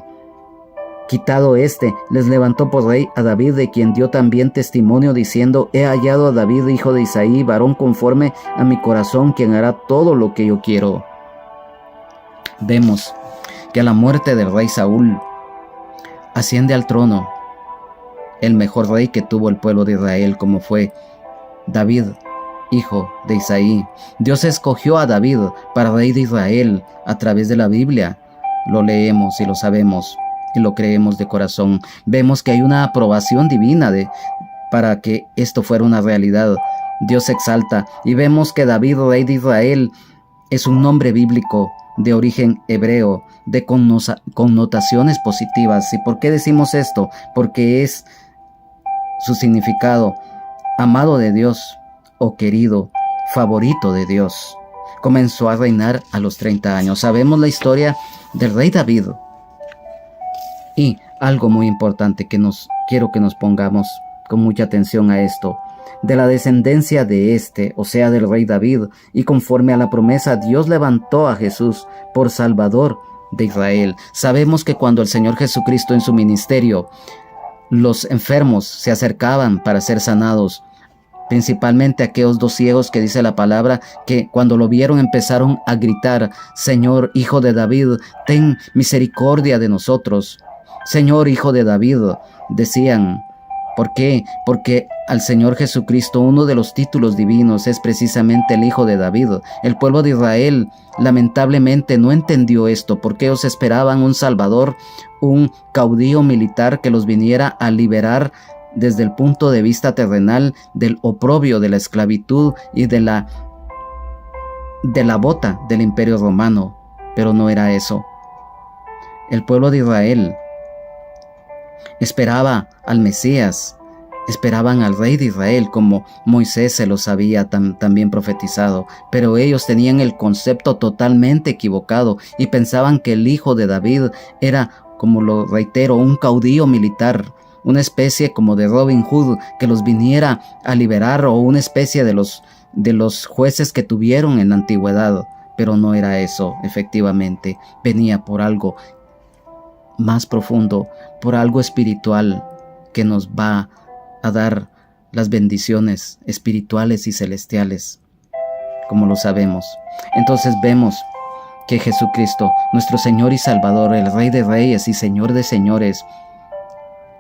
quitado les levantó por rey a David, de quien dio también testimonio diciendo: he hallado a David, hijo de Isaí, varón conforme a mi corazón, quien hará todo lo que yo quiero. Vemos que a la muerte del rey Saúl asciende al trono el mejor rey que tuvo el pueblo de Israel, como fue David, hijo de Isaí. Dios escogió a David para rey de Israel a través de la Biblia. Lo leemos y lo sabemos y lo creemos de corazón. Vemos que hay una aprobación divina para que esto fuera una realidad. Dios se exalta y vemos que David, rey de Israel, es un nombre bíblico de origen hebreo, de connotaciones positivas. ¿Y por qué decimos esto? Porque es su significado: amado de Dios o querido, favorito de Dios. Comenzó a reinar a los 30 años. Sabemos la historia del rey David. Y algo muy importante quiero que nos pongamos con mucha atención a esto: de la descendencia de o sea, del rey David, y conforme a la promesa, Dios levantó a Jesús por Salvador de Israel. Sabemos que cuando el Señor Jesucristo en su ministerio, los enfermos se acercaban para ser sanados, principalmente aquellos 2 ciegos que dice la palabra que cuando lo vieron empezaron a gritar: Señor, hijo de David, ten misericordia de nosotros. Señor, hijo de David, decían. ¿Por qué? Porque al Señor Jesucristo, uno de los títulos divinos es precisamente el Hijo de David. El pueblo de Israel lamentablemente no entendió esto, porque ellos esperaban un Salvador, un caudillo militar que los viniera a liberar desde el punto de vista terrenal del oprobio, de la esclavitud y de la bota del Imperio Romano. Pero no era eso. El pueblo de Israel esperaba al Mesías, esperaban al rey de Israel, como Moisés se los había también profetizado, pero ellos tenían el concepto totalmente equivocado y pensaban que el hijo de David era, como lo reitero, un caudillo militar, una especie como de Robin Hood que los viniera a liberar, o una especie de los jueces que tuvieron en la antigüedad. Pero no era eso. Efectivamente venía por algo más profundo, por algo espiritual que nos va a dar las bendiciones espirituales y celestiales, como lo sabemos. Entonces vemos que Jesucristo, nuestro Señor y Salvador, el Rey de Reyes y Señor de Señores,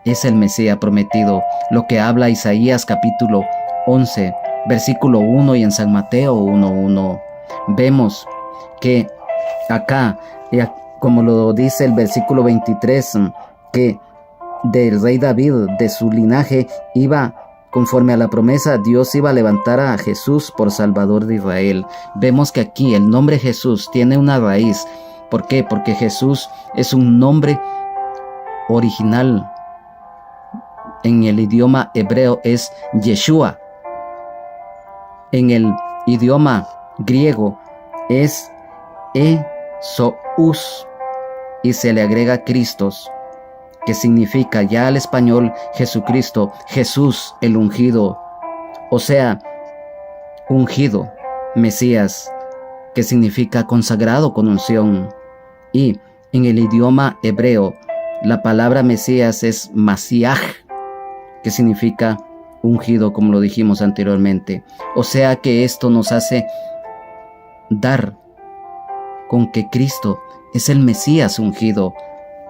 es el Mesías prometido, lo que habla Isaías capítulo 11, versículo 1, y en San Mateo 1:1. Vemos que acá, como lo dice el versículo 23, que del rey David, de su linaje, conforme a la promesa, Dios iba a levantar a Jesús por Salvador de Israel. Vemos que aquí el nombre Jesús tiene una raíz. ¿Por qué? Porque Jesús es un nombre original. En el idioma hebreo es Yeshua. En el idioma griego es Esous, y se le agrega Cristos, que significa ya al español Jesucristo, Jesús el ungido, o sea, ungido, Mesías, que significa consagrado con unción. Y en el idioma hebreo, la palabra Mesías es Masiaj, que significa ungido, como lo dijimos anteriormente. O sea que esto nos hace dar con que Cristo es el Mesías ungido.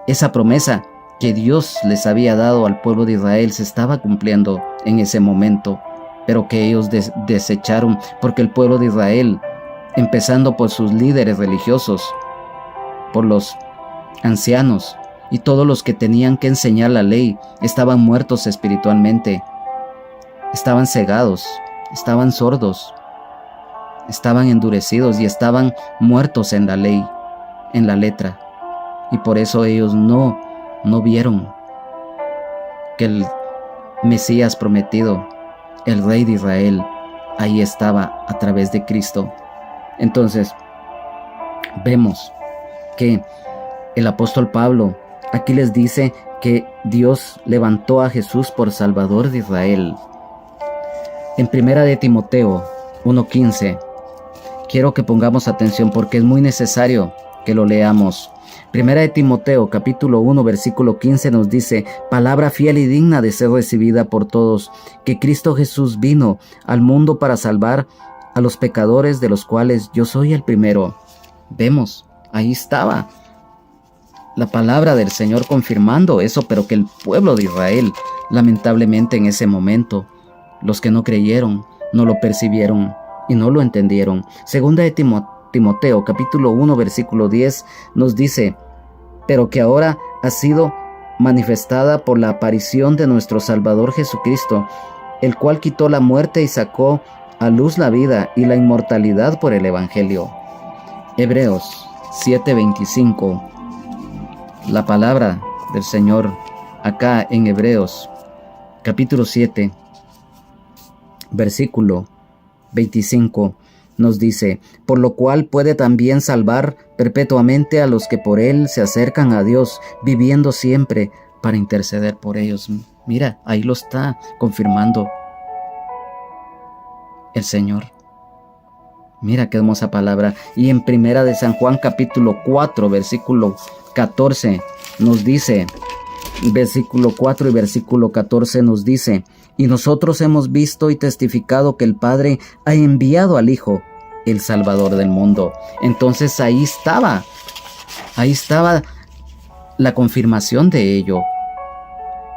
Esa promesa que Dios les había dado al pueblo de Israel se estaba cumpliendo en ese momento, pero que ellos desecharon, porque el pueblo de Israel, empezando por sus líderes religiosos, por los ancianos y todos los que tenían que enseñar la ley, estaban muertos espiritualmente, estaban cegados, estaban sordos, estaban endurecidos y estaban muertos en la ley, en la letra. Y por eso ellos no vieron que el Mesías prometido, el Rey de Israel, ahí estaba a través de Cristo. Entonces, vemos que el apóstol Pablo aquí les dice que Dios levantó a Jesús por Salvador de Israel. En 1 de Timoteo 1:15, quiero que pongamos atención porque es muy necesario que lo leamos. 1 de Timoteo capítulo 1 versículo 15 nos dice: palabra fiel y digna de ser recibida por todos, que Cristo Jesús vino al mundo para salvar a los pecadores, de los cuales yo soy el primero. Vemos, ahí estaba la palabra del Señor confirmando eso, pero que el pueblo de Israel, lamentablemente en ese momento, los que no creyeron, no lo percibieron y no lo entendieron. Segunda de Timoteo capítulo 1 versículo 10 nos dice: pero que ahora ha sido manifestada por la aparición de nuestro Salvador Jesucristo, el cual quitó la muerte y sacó a luz la vida y la inmortalidad por el Evangelio. Hebreos 7:25. La palabra del Señor acá en Hebreos capítulo 7 versículo 25 nos dice: por lo cual puede también salvar perpetuamente a los que por él se acercan a Dios, viviendo siempre para interceder por ellos. Mira, ahí lo está confirmando el Señor. Mira qué hermosa palabra. Y en 1 de San Juan capítulo 4 versículo 14 nos dice, versículo 4 y versículo 14 nos dice: y nosotros hemos visto y testificado que el Padre ha enviado al Hijo, el Salvador del mundo. Entonces ahí estaba la confirmación de ello.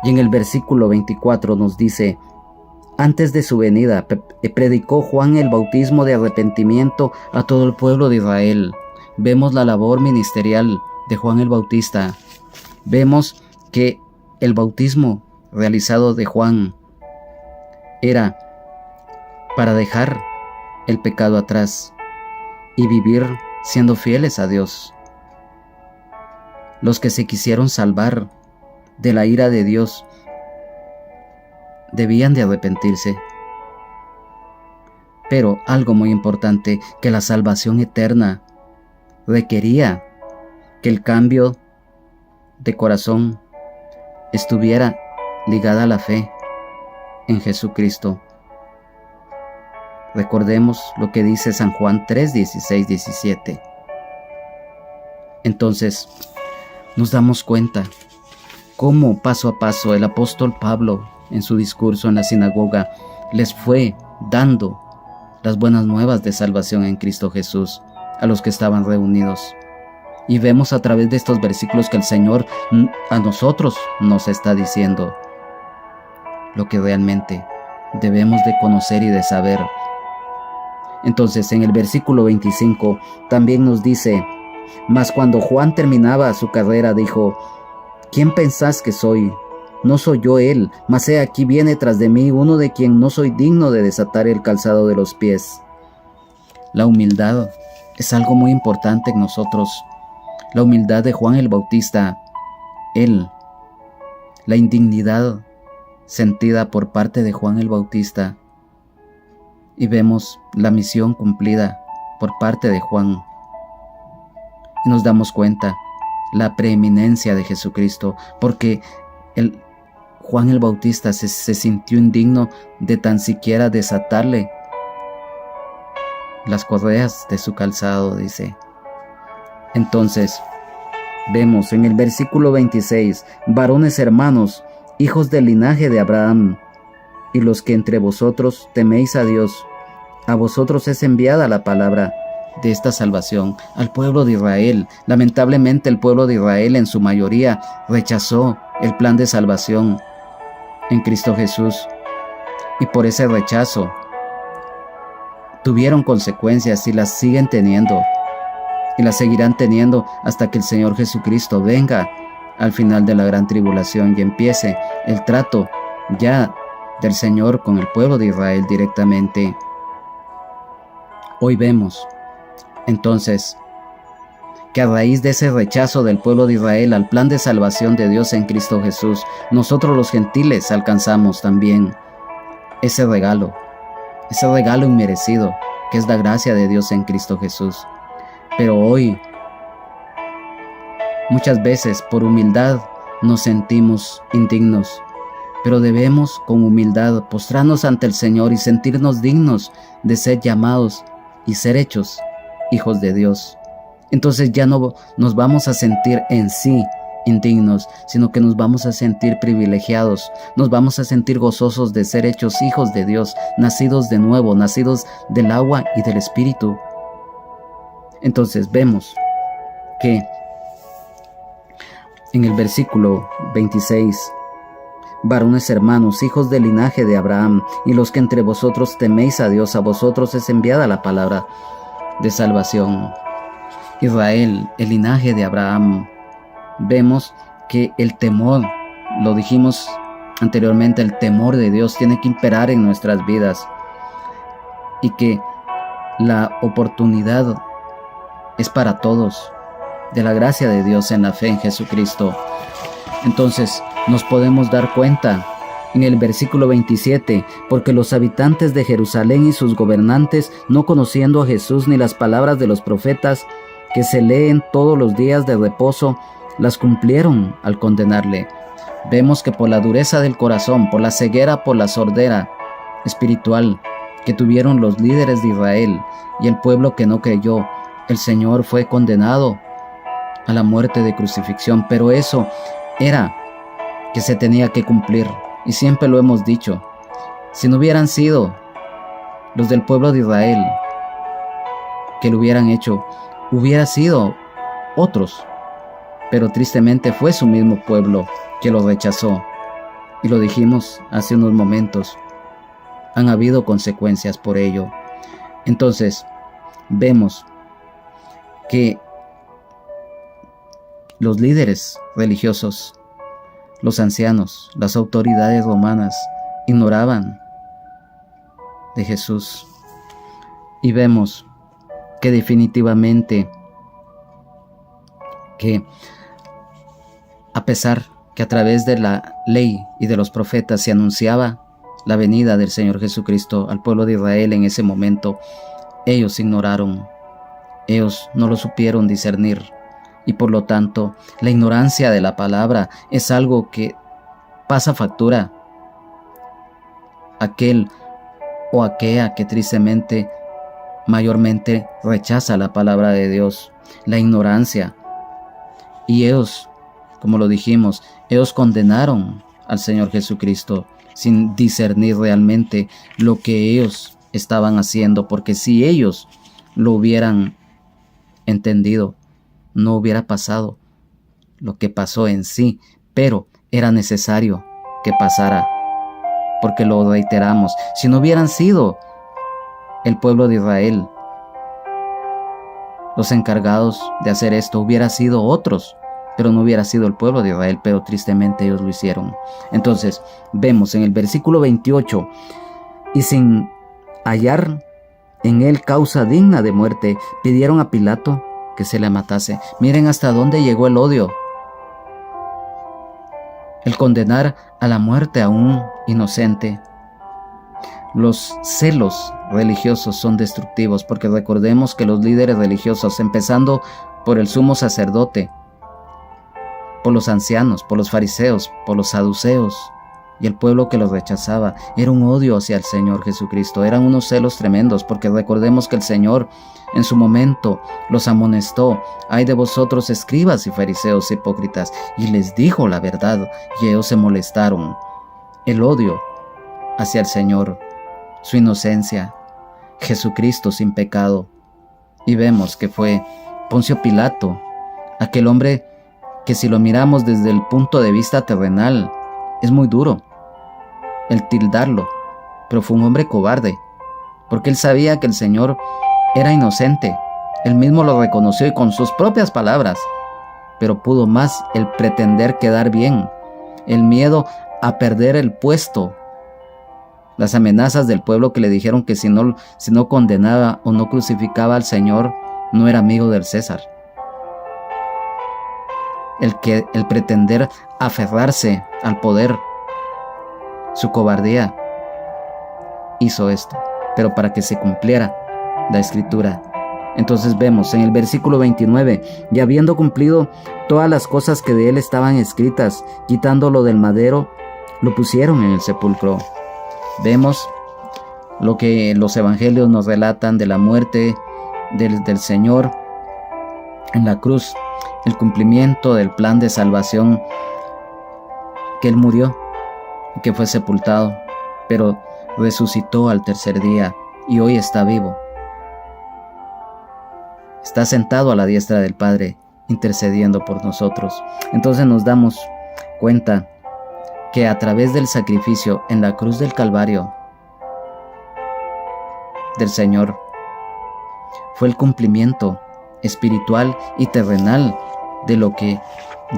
Y en el versículo 24 nos dice: antes de su venida predicó Juan el bautismo de arrepentimiento a todo el pueblo de Israel. Vemos la labor ministerial de Juan el Bautista. Vemos que el bautismo realizado de Juan era para dejar el pecado atrás y vivir siendo fieles a Dios. Los que se quisieron salvar de la ira de Dios debían de arrepentirse. Pero algo muy importante, que la salvación eterna requería que el cambio de corazón estuviera ligada a la fe en Jesucristo. Recordemos lo que dice San Juan 3, 16, 17. Entonces, nos damos cuenta cómo paso a paso el apóstol Pablo, en su discurso en la sinagoga, les fue dando las buenas nuevas de salvación en Cristo Jesús a los que estaban reunidos. Y vemos a través de estos versículos que el Señor a nosotros nos está diciendo lo que realmente debemos de conocer y de saber. Entonces, en el versículo 25 también nos dice: mas cuando Juan terminaba su carrera, dijo: ¿quién pensás que soy? No soy yo él, mas he aquí viene tras de mí uno de quien no soy digno de desatar el calzado de los pies. La humildad es algo muy importante en nosotros. La humildad de Juan el Bautista, la indignidad sentida por parte de Juan el Bautista, y vemos la misión cumplida por parte de Juan. Y nos damos cuenta la preeminencia de Jesucristo, porque Juan el Bautista se sintió indigno de tan siquiera desatarle las correas de su calzado, dice. Entonces, vemos en el versículo 26, varones hermanos, hijos del linaje de Abraham, y los que entre vosotros teméis a Dios, a vosotros es enviada la palabra de esta salvación al pueblo de Israel. Lamentablemente el pueblo de Israel en su mayoría rechazó el plan de salvación en Cristo Jesús, y por ese rechazo tuvieron consecuencias y las siguen teniendo y las seguirán teniendo hasta que el Señor Jesucristo venga al final de la gran tribulación y empiece el trato ya del Señor con el pueblo de Israel directamente. Hoy vemos, entonces, que a raíz de ese rechazo del pueblo de Israel al plan de salvación de Dios en Cristo Jesús, nosotros los gentiles alcanzamos también ese regalo inmerecido, que es la gracia de Dios en Cristo Jesús. Pero hoy, muchas veces por humildad nos sentimos indignos, pero debemos con humildad postrarnos ante el Señor y sentirnos dignos de ser llamados y ser hechos hijos de Dios. Entonces ya no nos vamos a sentir en sí indignos, sino que nos vamos a sentir privilegiados, nos vamos a sentir gozosos de ser hechos hijos de Dios, nacidos de nuevo, nacidos del agua y del Espíritu. Entonces vemos que en el versículo 26, varones hermanos, hijos del linaje de Abraham, y los que entre vosotros teméis a Dios, a vosotros es enviada la palabra de salvación. Israel, el linaje de Abraham. Vemos que el temor, lo dijimos anteriormente, el temor de Dios tiene que imperar en nuestras vidas, y que la oportunidad es para todos, de la gracia de Dios en la fe en Jesucristo. Entonces nos podemos dar cuenta en el versículo 27, porque los habitantes de Jerusalén y sus gobernantes, no conociendo a Jesús ni las palabras de los profetas que se leen todos los días de reposo, las cumplieron al condenarle. Vemos que por la dureza del corazón, por la ceguera, por la sordera espiritual que tuvieron los líderes de Israel y el pueblo que no creyó, el Señor fue condenado a la muerte de crucifixión. Pero eso era que se tenía que cumplir, y siempre lo hemos dicho. Si no hubieran sido los del pueblo de Israel que lo hubieran hecho, hubiera sido otros, pero tristemente fue su mismo pueblo que lo rechazó, y lo dijimos hace unos momentos, han habido consecuencias por ello. Entonces vemos que los líderes religiosos, los ancianos, las autoridades romanas ignoraban de Jesús, y vemos que definitivamente que a pesar que a través de la ley y de los profetas se anunciaba la venida del Señor Jesucristo al pueblo de Israel en ese momento, ellos ignoraron, ellos no lo supieron discernir, y por lo tanto la ignorancia de la palabra es algo que pasa factura. Aquel o aquella que tristemente mayormente rechaza la palabra de Dios, la ignorancia. Y ellos, como lo dijimos, ellos condenaron al Señor Jesucristo sin discernir realmente lo que ellos estaban haciendo, porque si ellos lo hubieran entendido, no hubiera pasado lo que pasó en sí, pero era necesario que pasara, porque lo reiteramos, si no hubieran sido el pueblo de Israel los encargados de hacer esto, hubiera sido otros, pero no hubiera sido el pueblo de Israel, pero tristemente ellos lo hicieron. Entonces vemos en el versículo 28, y sin hallar en él causa digna de muerte, pidieron a Pilato que se le matase. Miren hasta dónde llegó el odio, el condenar a la muerte a un inocente. Los celos religiosos son destructivos, porque recordemos que los líderes religiosos, empezando por el sumo sacerdote, por los ancianos, por los fariseos, por los saduceos y el pueblo que los rechazaba, era un odio hacia el Señor Jesucristo, eran unos celos tremendos, porque recordemos que el Señor en su momento los amonestó: ay de vosotros escribas y fariseos hipócritas, y les dijo la verdad, y ellos se molestaron. El odio hacia el Señor, su inocencia, Jesucristo sin pecado. Y vemos que fue Poncio Pilato, aquel hombre que, si lo miramos desde el punto de vista terrenal, es muy duro el tildarlo, pero fue un hombre cobarde, porque él sabía que el Señor era inocente. Él mismo lo reconoció y con sus propias palabras, pero pudo más el pretender quedar bien, el miedo a perder el puesto las amenazas del pueblo que le dijeron que si no condenaba o no crucificaba al Señor, no era amigo del César. El pretender aferrarse al poder, su cobardía, hizo esto, pero para que se cumpliera la Escritura. Entonces vemos en el versículo 29, y habiendo cumplido todas las cosas que de él estaban escritas, quitándolo del madero, lo pusieron en el sepulcro. Vemos lo que los evangelios nos relatan de la muerte del Señor en la cruz, el cumplimiento del plan de salvación, que él murió, que fue sepultado, pero resucitó al tercer día y hoy está vivo. Está sentado a la diestra del Padre, intercediendo por nosotros. Entonces nos damos cuenta que a través del sacrificio en la cruz del Calvario del Señor fue el cumplimiento espiritual y terrenal de lo que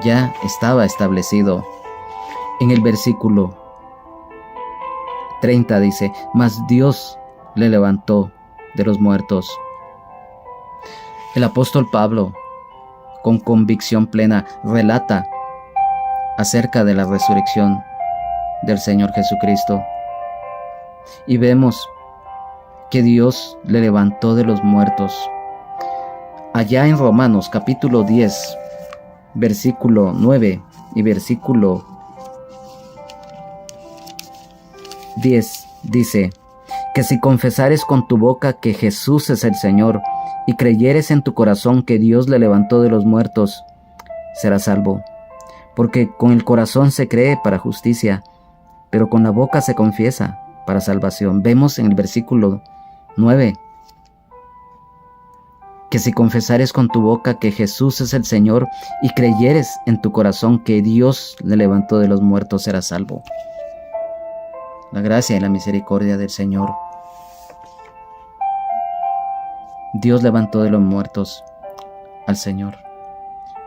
ya estaba establecido. En el versículo 30 dice, mas Dios le levantó de los muertos. El apóstol Pablo, con convicción plena, relata acerca de la resurrección del Señor Jesucristo. Y vemos que Dios le levantó de los muertos. Allá en Romanos capítulo 10, versículo 9 y versículo 10 dice, que si confesares con tu boca que Jesús es el Señor y creyeres en tu corazón que Dios le levantó de los muertos, serás salvo. Porque con el corazón se cree para justicia, pero con la boca se confiesa para salvación. Vemos en el versículo 9, que si confesares con tu boca que Jesús es el Señor y creyeres en tu corazón que Dios le levantó de los muertos, serás salvo. La gracia y la misericordia del Señor. Dios levantó de los muertos al Señor.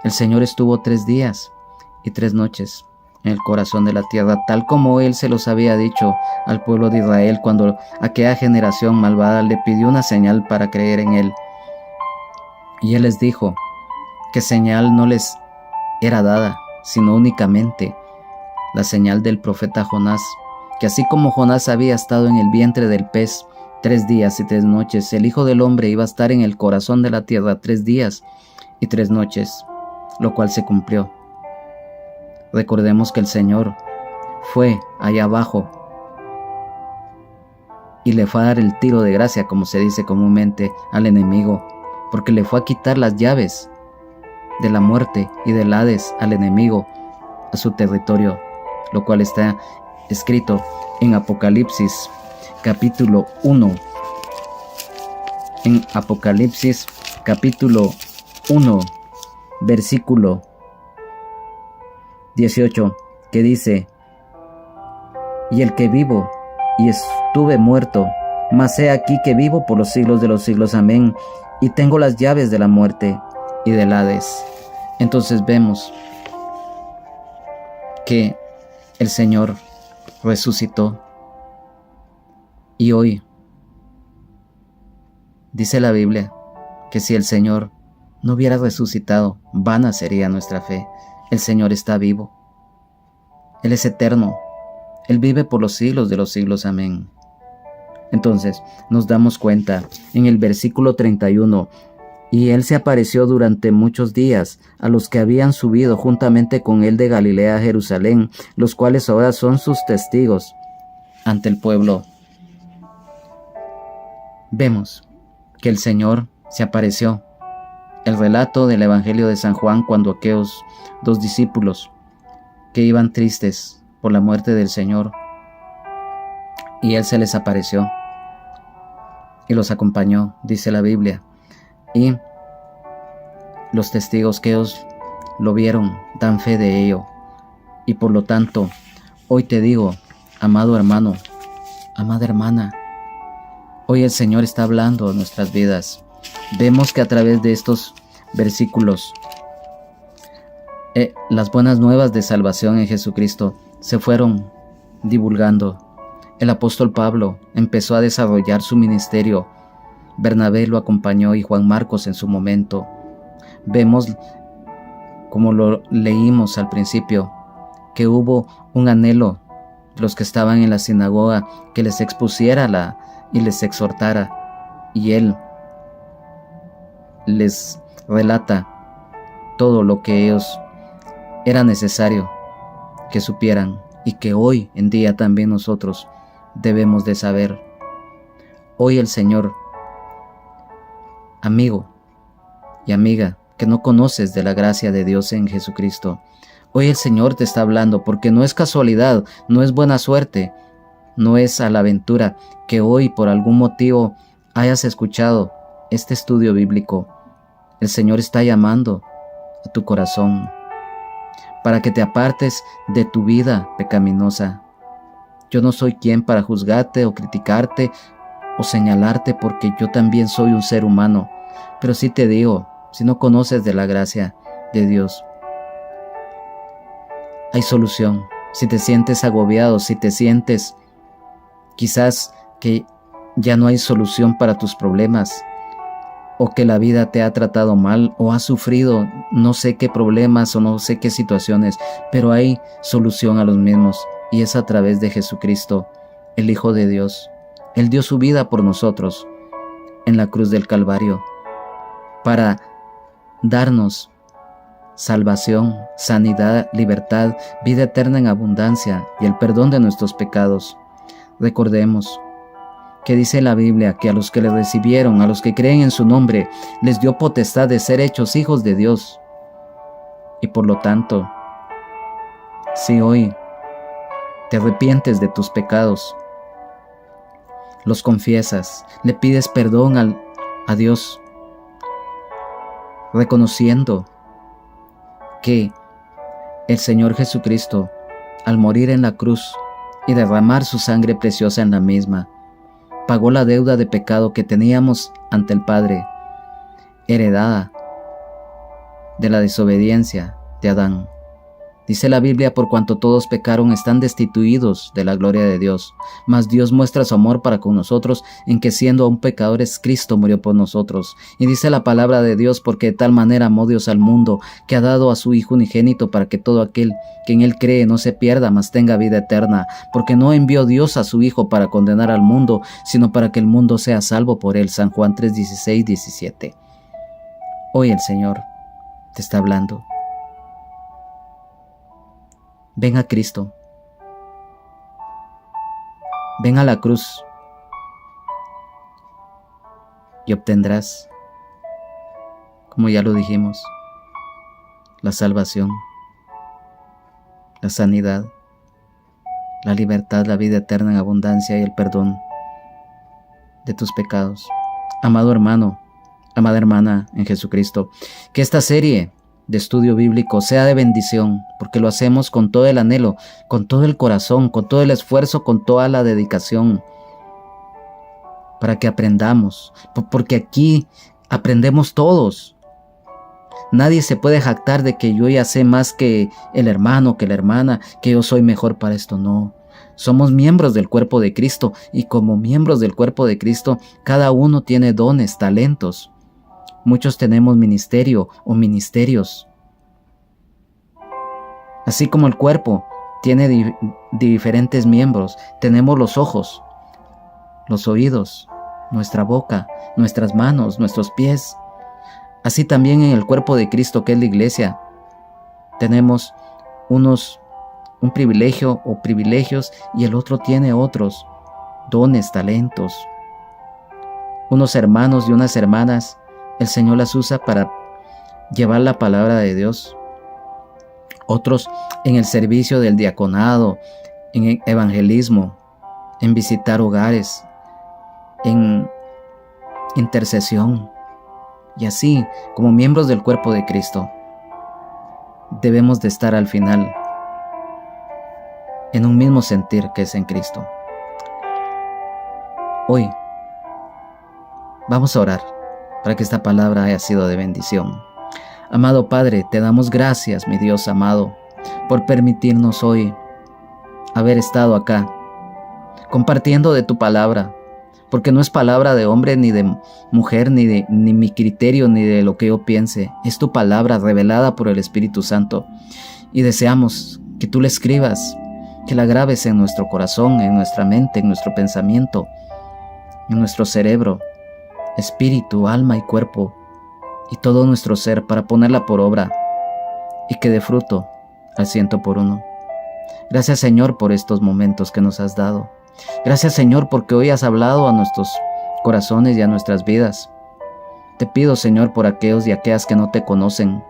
El Señor estuvo 3 días y 3 noches en el corazón de la tierra, tal como Él se los había dicho al pueblo de Israel cuando aquella generación malvada le pidió una señal para creer en Él. Y Él les dijo que señal no les era dada, sino únicamente la señal del profeta Jonás, que así como Jonás había estado en el vientre del pez 3 días y 3 noches, el Hijo del Hombre iba a estar en el corazón de la tierra 3 días y 3 noches, lo cual se cumplió. Recordemos que el Señor fue allá abajo y le fue a dar el tiro de gracia, como se dice comúnmente, al enemigo, porque le fue a quitar las llaves de la muerte y del Hades al enemigo, a su territorio, lo cual está escrito en Apocalipsis capítulo 1. En Apocalipsis capítulo 1, versículo 18, que dice, y el que vivo y estuve muerto, mas he aquí que vivo por los siglos de los siglos, amén, y tengo las llaves de la muerte y del Hades. Entonces vemos que el Señor resucitó y hoy dice la Biblia que si el Señor no hubiera resucitado, vana sería nuestra fe. El Señor está vivo. Él es eterno. Él vive por los siglos de los siglos. Amén. Entonces nos damos cuenta en el versículo 31, y Él se apareció durante muchos días a los que habían subido juntamente con Él de Galilea a Jerusalén, los cuales ahora son sus testigos ante el pueblo. Vemos que el Señor se apareció. El relato del Evangelio de San Juan, cuando aquellos 2 discípulos que iban tristes por la muerte del Señor, y Él se les apareció y los acompañó, dice la Biblia, y los testigos que ellos lo vieron dan fe de ello. Y por lo tanto, hoy te digo, amado hermano, amada hermana, hoy el Señor está hablando de nuestras vidas. Vemos que a través de estos versículos, las buenas nuevas de salvación en Jesucristo se fueron divulgando. El apóstol Pablo empezó a desarrollar su ministerio. Bernabé lo acompañó y Juan Marcos en su momento. Vemos, como lo leímos al principio, que hubo un anhelo de los que estaban en la sinagoga que les expusiera y les exhortara, y él les relata todo lo que ellos era necesario que supieran y que hoy en día también nosotros debemos de saber. Hoy el Señor, amigo y amiga, que no conoces de la gracia de Dios en Jesucristo, hoy el Señor te está hablando, porque no es casualidad, no es buena suerte, no es a la aventura que hoy por algún motivo hayas escuchado este estudio bíblico. El Señor está llamando a tu corazón para que te apartes de tu vida pecaminosa. Yo no soy quien para juzgarte o criticarte o señalarte, porque yo también soy un ser humano, pero sí te digo, si no conoces de la gracia de Dios, hay solución. Si te sientes agobiado, si te sientes quizás que ya no hay solución para tus problemas, o que la vida te ha tratado mal, o has sufrido no sé qué problemas o no sé qué situaciones, pero hay solución a los mismos, y es a través de Jesucristo, el Hijo de Dios. Él dio su vida por nosotros en la cruz del Calvario para darnos salvación, sanidad, libertad, vida eterna en abundancia y el perdón de nuestros pecados. Recordemos que dice la Biblia que a los que le recibieron, a los que creen en su nombre, les dio potestad de ser hechos hijos de Dios. Y por lo tanto, si hoy te arrepientes de tus pecados, los confiesas, le pides perdón a Dios, reconociendo que el Señor Jesucristo, al morir en la cruz y derramar su sangre preciosa en la misma, pagó la deuda de pecado que teníamos ante el Padre, heredada de la desobediencia de Adán. Dice la Biblia: por cuanto todos pecaron, están destituidos de la gloria de Dios. Mas Dios muestra su amor para con nosotros, en que siendo aún pecadores, Cristo murió por nosotros. Y dice la palabra de Dios: porque de tal manera amó Dios al mundo, que ha dado a su Hijo unigénito, para que todo aquel que en Él cree no se pierda, mas tenga vida eterna. Porque no envió Dios a su Hijo para condenar al mundo, sino para que el mundo sea salvo por Él. San Juan 3, 16, 17. Hoy el Señor te está hablando. Ven a Cristo. Ven a la cruz y obtendrás, como ya lo dijimos, la salvación, la sanidad, la libertad, la vida eterna en abundancia y el perdón de tus pecados. Amado hermano, amada hermana en Jesucristo, que esta serie de estudio bíblico sea de bendición, porque lo hacemos con todo el anhelo, con todo el corazón, con todo el esfuerzo, con toda la dedicación, para que aprendamos, porque aquí aprendemos todos. Nadie se puede jactar de que yo ya sé más que el hermano, que la hermana, que yo soy mejor para esto. No, somos miembros del cuerpo de Cristo, y como miembros del cuerpo de Cristo, cada uno tiene dones, talentos. Muchos tenemos ministerio o ministerios. Así como el cuerpo tiene diferentes miembros, tenemos los ojos, los oídos, nuestra boca, nuestras manos, nuestros pies. Así también en el cuerpo de Cristo, que es la iglesia, tenemos un privilegio o privilegios, y el otro tiene otros dones, talentos. Unos hermanos y unas hermanas, el Señor las usa para llevar la palabra de Dios. Otros en el servicio del diaconado, en el evangelismo, en visitar hogares, en intercesión. Y así, como miembros del cuerpo de Cristo, debemos de estar al final en un mismo sentir, que es en Cristo. Hoy vamos a orar para que esta palabra haya sido de bendición. Amado Padre, te damos gracias, mi Dios amado, por permitirnos hoy haber estado acá compartiendo de tu palabra, porque no es palabra de hombre ni de mujer, ni mi criterio, ni de lo que yo piense. Es tu palabra revelada por el Espíritu Santo. Y deseamos que tú la escribas, que la grabes en nuestro corazón, en nuestra mente, en nuestro pensamiento, en nuestro cerebro, espíritu, alma y cuerpo, y todo nuestro ser, para ponerla por obra y que dé fruto al 100%. Gracias, Señor, por estos momentos que nos has dado. Gracias, Señor, porque hoy has hablado a nuestros corazones y a nuestras vidas. Te pido, Señor, por aquellos y aquellas que no te conocen,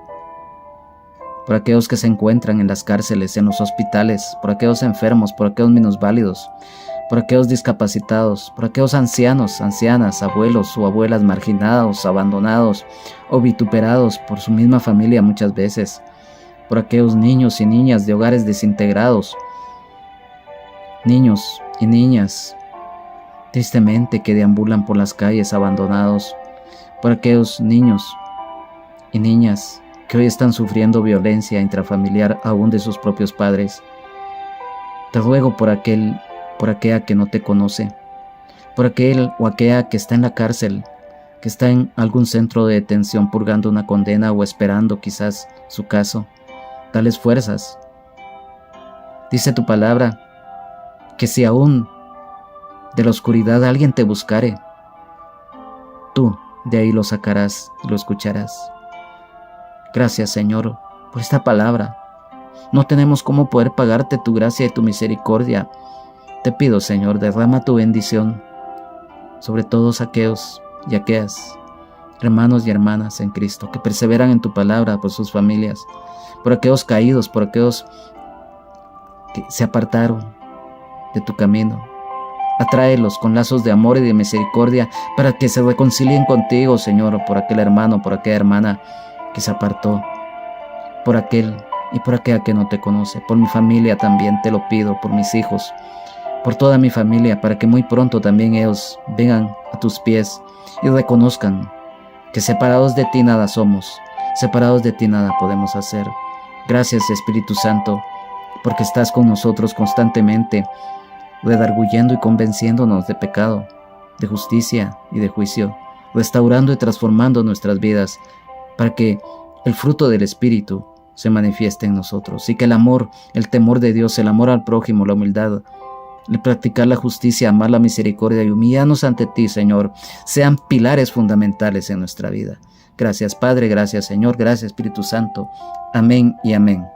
por aquellos que se encuentran en las cárceles, en los hospitales, por aquellos enfermos, por aquellos minusválidos, por aquellos discapacitados, por aquellos ancianos, ancianas, abuelos o abuelas marginados, abandonados o vituperados por su misma familia muchas veces, por aquellos niños y niñas de hogares desintegrados, niños y niñas tristemente que deambulan por las calles abandonados, por aquellos niños y niñas que hoy están sufriendo violencia intrafamiliar aún de sus propios padres. Te ruego por aquella que no te conoce, por aquel o aquella que está en la cárcel, que está en algún centro de detención purgando una condena o esperando quizás su caso. Dales fuerzas. Dice tu palabra que si aún de la oscuridad alguien te buscare, tú de ahí lo sacarás y lo escucharás. Gracias, Señor, por esta palabra. No tenemos cómo poder pagarte tu gracia y tu misericordia. Te pido, Señor, derrama tu bendición sobre todos aquellos y aquellas hermanos y hermanas en Cristo que perseveran en tu palabra, por sus familias, por aquellos caídos, por aquellos que se apartaron de tu camino. Atráelos con lazos de amor y de misericordia para que se reconcilien contigo, Señor, por aquel hermano, por aquella hermana que se apartó, por aquel y por aquella que no te conoce. Por mi familia también te lo pido, por mis hijos, por toda mi familia, para que muy pronto también ellos vengan a tus pies y reconozcan que separados de ti nada somos, separados de ti nada podemos hacer. Gracias, Espíritu Santo, porque estás con nosotros constantemente, redarguyendo y convenciéndonos de pecado, de justicia y de juicio, restaurando y transformando nuestras vidas, para que el fruto del Espíritu se manifieste en nosotros, y que el amor, el temor de Dios, el amor al prójimo, la humildad, el practicar la justicia, amar la misericordia y humillarnos ante ti, Señor, sean pilares fundamentales en nuestra vida. Gracias, Padre, gracias, Señor, gracias, Espíritu Santo. Amén y amén.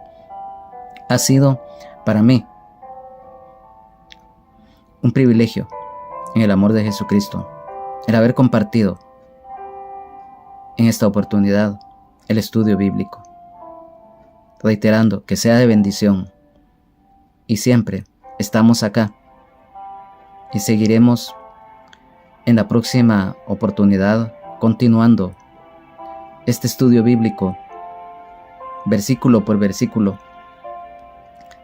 Ha sido para mí un privilegio en el amor de Jesucristo el haber compartido en esta oportunidad el estudio bíblico, reiterando que sea de bendición, y siempre estamos acá y seguiremos en la próxima oportunidad continuando este estudio bíblico versículo por versículo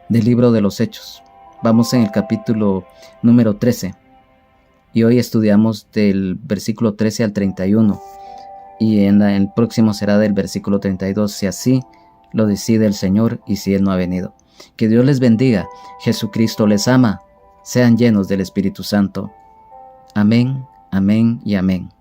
del libro de los Hechos. Vamos en el capítulo número 13 y hoy estudiamos del versículo 13 al 31 y el próximo será del versículo 32, si así lo decide el Señor y si Él no ha venido. Que Dios les bendiga, Jesucristo les ama, sean llenos del Espíritu Santo. Amén, amén y amén.